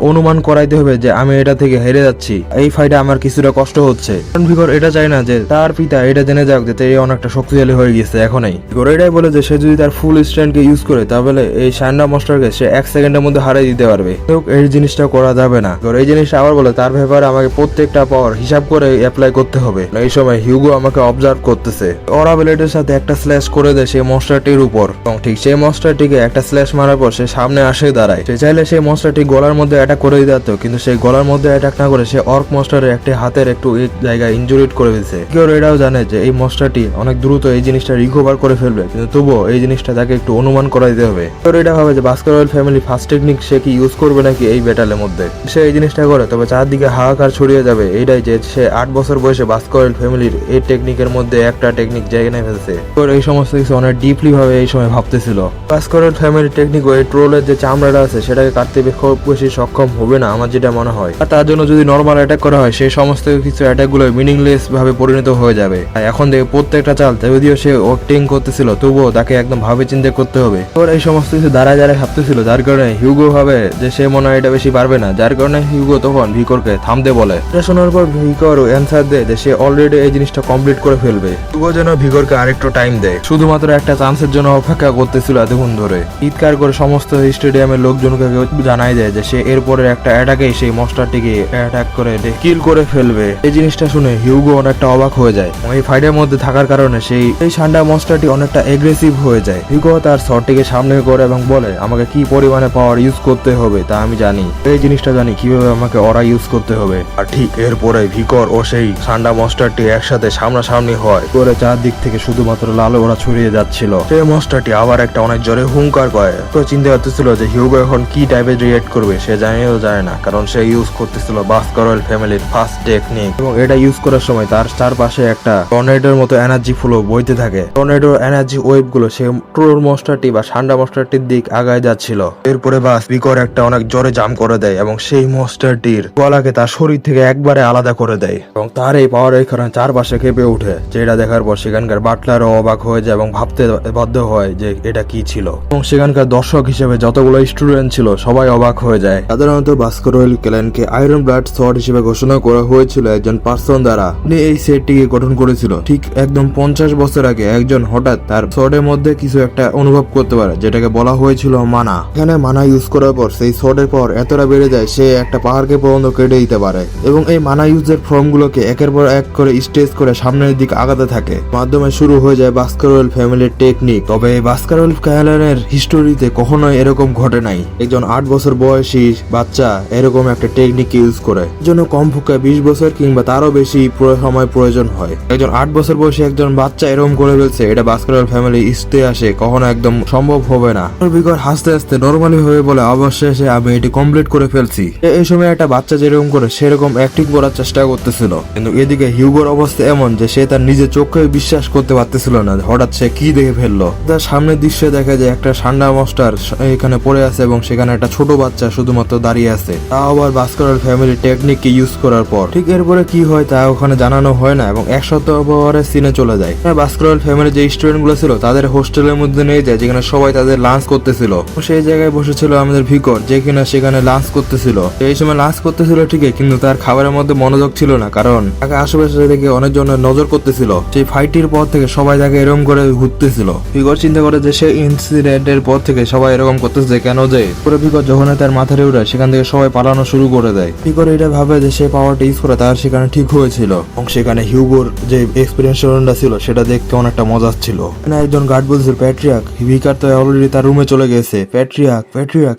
অনুমান করাইতে হবে যে আমি এটা থেকে হেরে যাচ্ছি। এই ফাইটে আমার কিছুটা কষ্ট হচ্ছে। কারণ ভিকর এটা চায় না যে তার পিতা এটা জেনে যাক যে সে অনেকটা শক্তিশালী হয়ে গেছে এখনই। ভিকর এটাই বলে যে সে যদি তার ফুল স্ট্রেন্থকে ইউজ করে তাহলে এই সান্ডা মনস্টারকে সে 1 সেকেন্ডের মধ্যে হারিয়ে দিতে পারবে। এই জিনিসটা করা যাবে না। এই জিনিসটা আবার বলে তার ব্যাপারে আমাকে প্রত্যেকটা পাওয়ার হিসাব করে অ্যাপ্লাই করতে হবে। এই সময় হিউগো আমাকে অবজার্ভ করতেছে। ওরা ব্লেডের সাথে একটা স্ল্যাশ করে দেয় সেই মনস্টারটির উপর এবং ঠিক সেই মনস্টারটিকে একটা স্ল্যাশ মারার পর সে সামনে আসে দাঁড়ায়। সে চাইলে সেই মনস্টারটি গলার মধ্যে অ্যাটাক করে দিতে পারত, কিন্তু সেই গলার মধ্যে অ্যাটাক না করে সে অর্ক মনস্টারের একটি হাতের একটু এই জায়গায় ইনজুরিড করে দিয়েছে। কেউ এটাও জানে যে এই মনস্টারটি অনেক দ্রুত এই জিনিসটা রিকভার করে ফেলবে, কিন্তু তবুও এই জিনিসটা তাকে একটু অনুমান করা দিতে হবে। তোর এটা হবে যে ভাস্কারওয়েল ফ্যামিলি ফার্স্ট টেকনিক সে কি ইউজ করবে নাকি এই ব্যাটেলের মধ্যে। সে এই জিনিসটা করে তবে চারদিকে হাহাকার ছড়িয়ে যাবে। এইটাই যে সে 8 বছর বয়সে ভাস্কারওয়েল ফ্যামিলির এই টেকনিকের মধ্যে একটা টেকনিক জেনে ফেলছে। তোর এই সমস্ত কিছু অনেক ডিপলি ভাবে এই সময় ভাবতেছিল। ভাস্কারওয়েল ফ্যামিলির টেকনিক ওই ট্রোলের যে চামড়াটা আছে সেটাকে কাটতে খুব বেশি সক্ষম হবে না আমার যেটা মনে হয়। আর তার জন্য যদি নর্মাল অ্যাটাক করা হয় সেই সমস্ত কিছু অ্যাটাক গুলো মিনিংলেস ভাবে পরিণত হয়ে যাবে। এখন দেখে প্রত্যেকটা চাল যদিও সে অ্যাক্টিং করতেছিল তবুও তাকে একদম ভাবে চিন্তা করতে হবে। তোর এই সমস্ত কিছু দাঁড়ায় দাঁড়ায় ভাবতেছিল, যার কারণে হিউগো ভাবে যে সে মনে হয় এটা বেশি পারবে না, যার কারণে হিউগো তখন ভিকরকে থামতে বলে। এটা শোনার পর ভিকর অ্যান্সার দেয় যে সে অলরেডি এই জিনিসটা কমপ্লিট করে ফেলবে। হিউগো যেন ভিকরকে আরেকটু টাইম দেয়, শুধুমাত্র একটা চান্সের জন্য অপেক্ষা করতেছিল এতক্ষণ ধরে। চিৎকার করে সমস্ত স্টেডিয়ামের লোকজনকে জানাই দেয় যে সে এরপরের একটা অ্যাটাকে সেই মনস্টারটিকে অ্যাটাক করে কিল করে ফেলবে। এই জিনিসটা শুনে হিউগো অনেকটা অবাক হয়ে যায়। এই ফাইটের মধ্যে থাকার কারণে সেই সান্ডা মনস্টারটি অনেকটা এগ্রেসিভ হয়ে যায়। হিউগো তার শটটিকে সামনে করে এবং বলে আমাকে কি পরিমাণে পাওয়ার ইউজ করতে হবে তা আমি জানি, এই জিনিসটা জানি কিভাবে আমাকে ওরা ইউজ করতে হবে। আর ঠিক এরপরে ভিকর ও সেই সান্ডা মনস্টারটি একসাথে সামনাসামনি হয়। করে চারদিক থেকে শুধুমাত্র লাল ওরা ছড়িয়ে যাচ্ছিল। সেই মনস্টারটি আবার একটা অনেক জোরে হুঙ্কার করে। তো চিন্তা করতেছিল যে হিউগো এখন কি টাইপের রিয়েক্ট করবে, সে জানেও জানে না, কারণ সে ইউজ করতেছিল ভাস্কারওয়েল ফ্যামিলির ফার্স্ট টেক টেকনিক এবং এটা ইউজ করার সময় তার চারপাশে একটা টর্নেডোর মতো এনার্জি ফ্লো বইতে থাকে। টর্নেডোর এনার্জি ওয়েভ গুলো সে ট্রোল মনস্টারটি বা সান্ডা মনস্টারটির দিক আগায় যাচ্ছিল। এরপরে বাস ভিকর একটা অনেক জোরে জাম করে দেয় এবং সেই মনস্টারটির গলাকে তার শরীর থেকে একবারে আলাদা করে দেয় এবং তার এই পাওয়ারের কারণে চারপাশে কেঁপে ওঠে। যেটা দেখার পর সেখানকার বাটলারও অবাক হয়ে যায় এবং ভাবতে বাধ্য হয় যে এটা কি ছিল এবং সেখানকার দর্শক হিসেবে যতগুলো স্টুডেন্ট ছিল সবাই অবাক হয়ে যায়। সাধারণত বাস্কারওয়েল ক্ল্যানকে আয়রন ব্লাড সর্ড হিসেবে ঘোষণা করা হয়েছিল একজন পার্সন দ্বারা। উনি এই সেটটিকে গঠন করেছিল। ঠিক একদম 50 বছর আগে একজন হঠাৎ তার সর্ডের মধ্যে কিছু একটা অনুভব করতে পারে যেটাকে বলা হয়েছিল মানা। এখানে মানা ইউজ করার পর সেই সর্ডের পর এতটা বেড়ে যায় সে একটা পাহাড়কে পর্যন্ত কেটে দিতে পারে এবং এই মানা ইউজের ফর্ম গুলোকে একের পর এক করে স্টেজ করে সামনের দিক আগাতে থাকে। মাধ্যমে শুরু হয়ে যায় বাস্কারওয়েল ফ্যামিলির টেকনিক। তবে বাস্কারওয়েল ক্ল্যানের হিস্টোরিতে কখনোই এরকম ঘটে নাই একজন 8 বছর বয়সী বাচ্চা এরকম একটা টেকনিক ইউজ করে। জন্য কমপক্ষে 20 বছর কিংবা তারও বেশি সময় প্রয়োজন হয়। একজন 8 বছর বয়সী একজন বাচ্চা এরকম করে ফেলছে, এটা বাস্কারওয়েল ফ্যামিলি ইতিহাসে কখনো একদম সম্ভব হবে না। ভিকর হাসতে হাসতে নর্মালি হয়ে বলে অবশেষে আমি এটি কমপ্লিট করে ফেলছি। এই সময় একটা বাচ্চা যেরকম করে সেরকম অ্যাক্টিং করার চেষ্টা করতেছিল, কিন্তু এদিকে হিউগোর অবস্থা এমন যে সে তার নিজের চোখে বিশ্বাস করতে পারতেছিল না হঠাৎ সে কি দেখে ফেললো। তার সামনের দৃশ্যে দেখা যায় একটা সান্ডা মনস্টার এখানে পড়ে আছে এবং সেখানে একটা ছোট বাচ্চা শুধুমাত্র দাঁড়িয়ে আছে, তাও আবার বাস্কারওয়েল ফ্যামিলি টেকনিককে ইউজ করার পর। ঠিক এরপরে কি হয় তা ওখানে জানানো হয় না এবং এক সপ্তাহ পরে সিনে চলে যায়। বাস্কারওয়েল ফ্যামিলি যে স্টুডেন্ট গুলো ছিল তাদের হোস্টেলের মধ্যে নিয়ে যায় যেখানে সবাই তাদের লাঞ্চ করতেছিল। সেই জায়গায় বসেছিল আমাদের ভিকর যে কিনা সেখানে লাঞ্চ করতেছিল। এই সময় লাঞ্চ করতেছিল ঠিকই, কিন্তু তার খাবারের মধ্যে মনোযোগ ছিল না, কারণ তাকে আশেপাশে থেকে অনেকজনের নজর করতেছিল। সেই ফাইটের পর থেকে সবাই তাকে এরকম করে ঘুরতেছিল। ভিকর চিন্তা করে যে সে ইনসিডেন্টের পর থেকে সবাই এরকম করতেছে কেন, যে পরে ভিকর যখন তার মাথায় উঠে সেখান থেকে সবাই পালানো শুরু করে দেয়। ভিকর এটা ভাবে যে সে পাওয়ারটা ইউজ করে তার সেখানে ঠিক হয়েছিল এবং সেখানে হিউগোর যে এক্সপিরিয়েন্সটা ছিল সেটা দেখতে অনেকটা মজার ছিল। একজন গার্ড বলছিল প্যাট্রিয়াক, ভিকার তো অলরেডি তার রুমে চলে গেছে। প্যাট্রিয়াক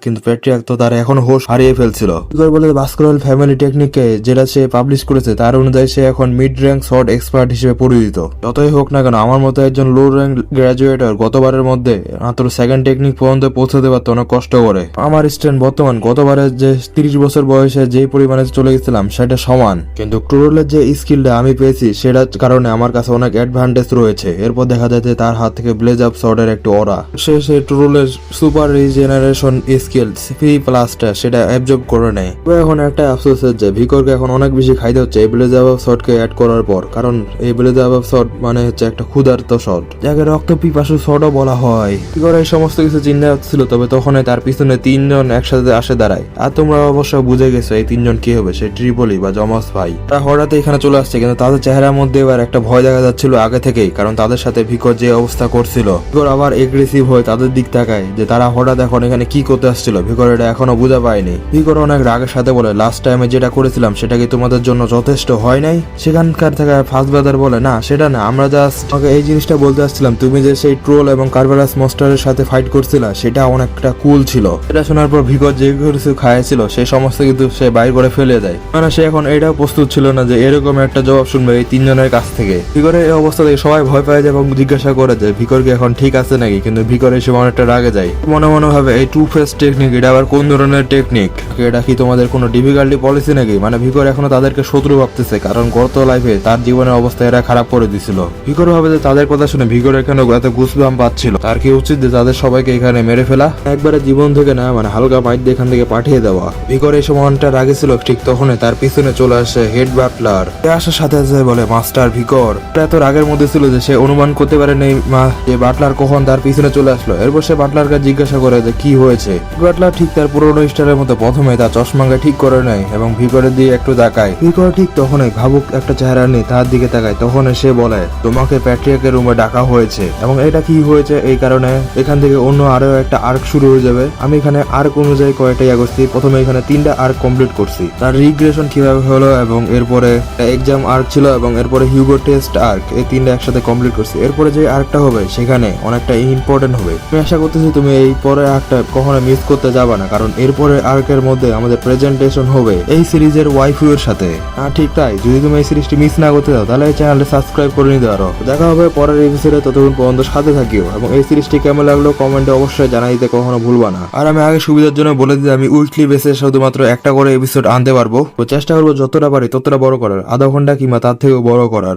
কিন্তু প্যাট্রিয়াক তো তার এখন হোশ হারিয়ে ফেলছিল। ভিকর বলে বাস্কারওয়েল ফ্যামিলি টেকনিকে যেটা সে পাবলিশ করেছে তার অনুযায়ী সে এখন মিড র্যাঙ্ক শর্ট এক্সপার্ট হিসেবে পরিচিত। যতই হোক না কেন আমার মতো একজন লো র্যাঙ্ক গ্রাজুয়েটর গতবারের মধ্যে মাত্র সেকেন্ড টেকনিক পর্যন্ত পৌঁছাতে পারতো অনেক কষ্ট করে। আমার স্ট্যান্ড বর্তমান গতবারের যে 30 বছর বয়সে যে পরিমাণে চলে গেছিলাম সেটা সমান, কিন্তু ট্রোলের যে স্কিলটা আমি পেয়েছি সেটার কারণে আমার কাছে অনেক অ্যাডভান্টেজ রয়েছে। এরপর দেখা যায় যে তার হাত থেকে ব্লেজ আপ শর্টের একটু অরা সে ট্রোলের সুপার রিজেনারেশন স্কিল C+টা সেটা অ্যাবজর্ব করে নেয়। এখন একটা আফসোস যে ভিকরকে এখন অনেক বেশি খাইতে হচ্ছে এই ব্লেজ আপ শর্টকে অ্যাড করার পর, কারণ এই ব্লেজ আপ শর্ট মানে হচ্ছে একটা ক্ষুধার্ত শর্ট যাকে রক্ত পিপাসু শর্টও বলা হয়। ভিকর এই সমস্ত কিছু চিন্তা ছিল, তবে তখন তার পিছনে 3 জন একসাথে আসে দাঁড়ায়। আর তোমরা অবশ্য বুঝে গেছো এই 3 জন কি হবে, সে ট্রিপলি বা জমস ভাই। তারা হঠাৎ এখানে চলে আসছে, কিন্তু তাদের চেহারার মধ্যে এবার একটা ভয় দেখা যাচ্ছিল আগে থেকেই, কারণ তাদের সাথে ভিকর যে অবস্থা করছিল। ভিকর আবার এগ্রেসিভ হয়ে তাদের দিক তাকায় যে তারা হঠাৎ এখন এখানে কি করতে আসছিল। ভিকর এটা এখনো বুঝা পায়নি। ভিকর অনেক রাগের সাথে বলে লাস্ট টাইমে যেটা করেছিলাম সেটা কি তোমাদের জন্য যথেষ্ট হয় নাই? সেখানকার থেকে ফার্স্ট ব্রাদার বলে না সেটা না, আমরা জাস্ট তোমাকে এই জিনিসটা বলতে আসছিলাম, তুমি যে সেই ট্রোল এবং কার্ভারাস মনস্টারের সাথে ফাইট করছিলা সেটা অনেকটা কুল ছিল। এটা শোনার পর ভিকর যে কিছু খাইছিল সেই সমস্ত কিন্তু সে বাইর করে ফেলে দেয়, মানে সে এখন এটাও প্রস্তুত ছিল না যে এরকম একটা জবাব শুনবে এই 3 জনের কাছ থেকে। ভিকরের এই অবস্থা থেকে সবাই ভয় পায় যায় এবং জিজ্ঞাসা করে যে ভিকর কি এখন ঠিক আছে নাকি, কিন্তু ভিকর এই সময় অনেকটা রাগে যায়। মনে মনে ভাবে এই টু ফেস টেকনিক এটা আবার কোন ধরনের টেকনিক, এটা কি তোমাদের কোনো ডিফিকাল্টি পলিসি নাকি? মানে ভিকর এখনো তাদেরকে শত্রু ভাবতেছে, কারণ গত লাইফে তার জীবনের অবস্থা এরা খারাপ করে দিছিল। ভিকর ভাবে যে তাদের কথা শুনে ভিকর এখানে এত গুসবাম পাচ্ছিল, তার কি উচিত যে তাদের সবাইকে এখানে মেরে ফেলা, একবারে জীবন থেকে না মানে হালকা মাইট দিয়ে এখান থেকে পাঠিয়ে দেওয়া। ভিকর এই সময় অনেকটা রাগে ছিল, ঠিক তখনই তার পিছনে চলে আসে হেড বাটলার। আসার সাথে সাথে বলে মাস্টার ভিকর। এত রাগের মধ্যে ছিল যে সে অনুমান করতে পারে নেই যে বাটলার কখন তার পিছনে চলে আসলো। এরপর সে বাটলারকে জিজ্ঞাসা করে যে কি হয়েছে। বাটলার ঠিক তার পুরোনো স্টাইলের মতো প্রথমে তার চশমাকে ঠিক করে নেয় এবং ভিকরের দিয়ে একটু তাকায়। ভিকর ঠিক তখনই ভাবুক একটা চেহারা নিয়ে তার দিকে তাকায়। তখন সে বলে তোমাকে প্যাট্রিয়াকের রুমে ডাকা হয়েছে এবং এটা কি হয়েছে এই কারণে এখান থেকে অন্য আরো একটা আর্ক শুরু হয়ে যাবে। আমি এখানে আর্ক অনুযায়ী কয়েকটা করছি, প্রথমে এখানে 3টা আর্ক কমপ্লিট করছি, তার রিগ্রেশন কিভাবে হলো এবং এরপরে এক্সাম আর্ক ছিল এবং এরপরে হিউগো টেস্ট আর্ক, এই 3টা একসাথে কমপ্লিট করছি। এরপরে যে আর্কটা হবে সেখানে অনেকটা ইম্পর্টেন্ট হবে। আমি আশা করতেছি তুমি এই পরে আর্কটা কখনো মিস করতে যাবা না, কারণ এরপরে আর্কের মধ্যে আমাদের প্রেজেন্টেশন হবে এই সিরিজের ওয়াইফু এর সাথে। ঠিক তাই, যদি তুমি এই সিরিজটি মিস না করতে চাও তাহলে এই চ্যানেলটা সাবস্ক্রাইব করে নিতে পারো। দেখা হবে পরের এপিসোডে, ততক্ষণ পর্যন্ত সাথে থাকিও এবং এই সিরিজটি কেমন লাগলো কমেন্টে অবশ্যই জানাই দিতে কখনো ভুলবা না। আর আমি আগে সুবিধার জন্য বলে দিই আমি উইকলি বেসে শুধুমাত্র একটা করে এপিসোড আনতে পারবো, তো চেষ্টা করবো যতটা পারি ততটা বড় করার, আধা ঘন্টা কিংবা তার থেকেও বড় করার।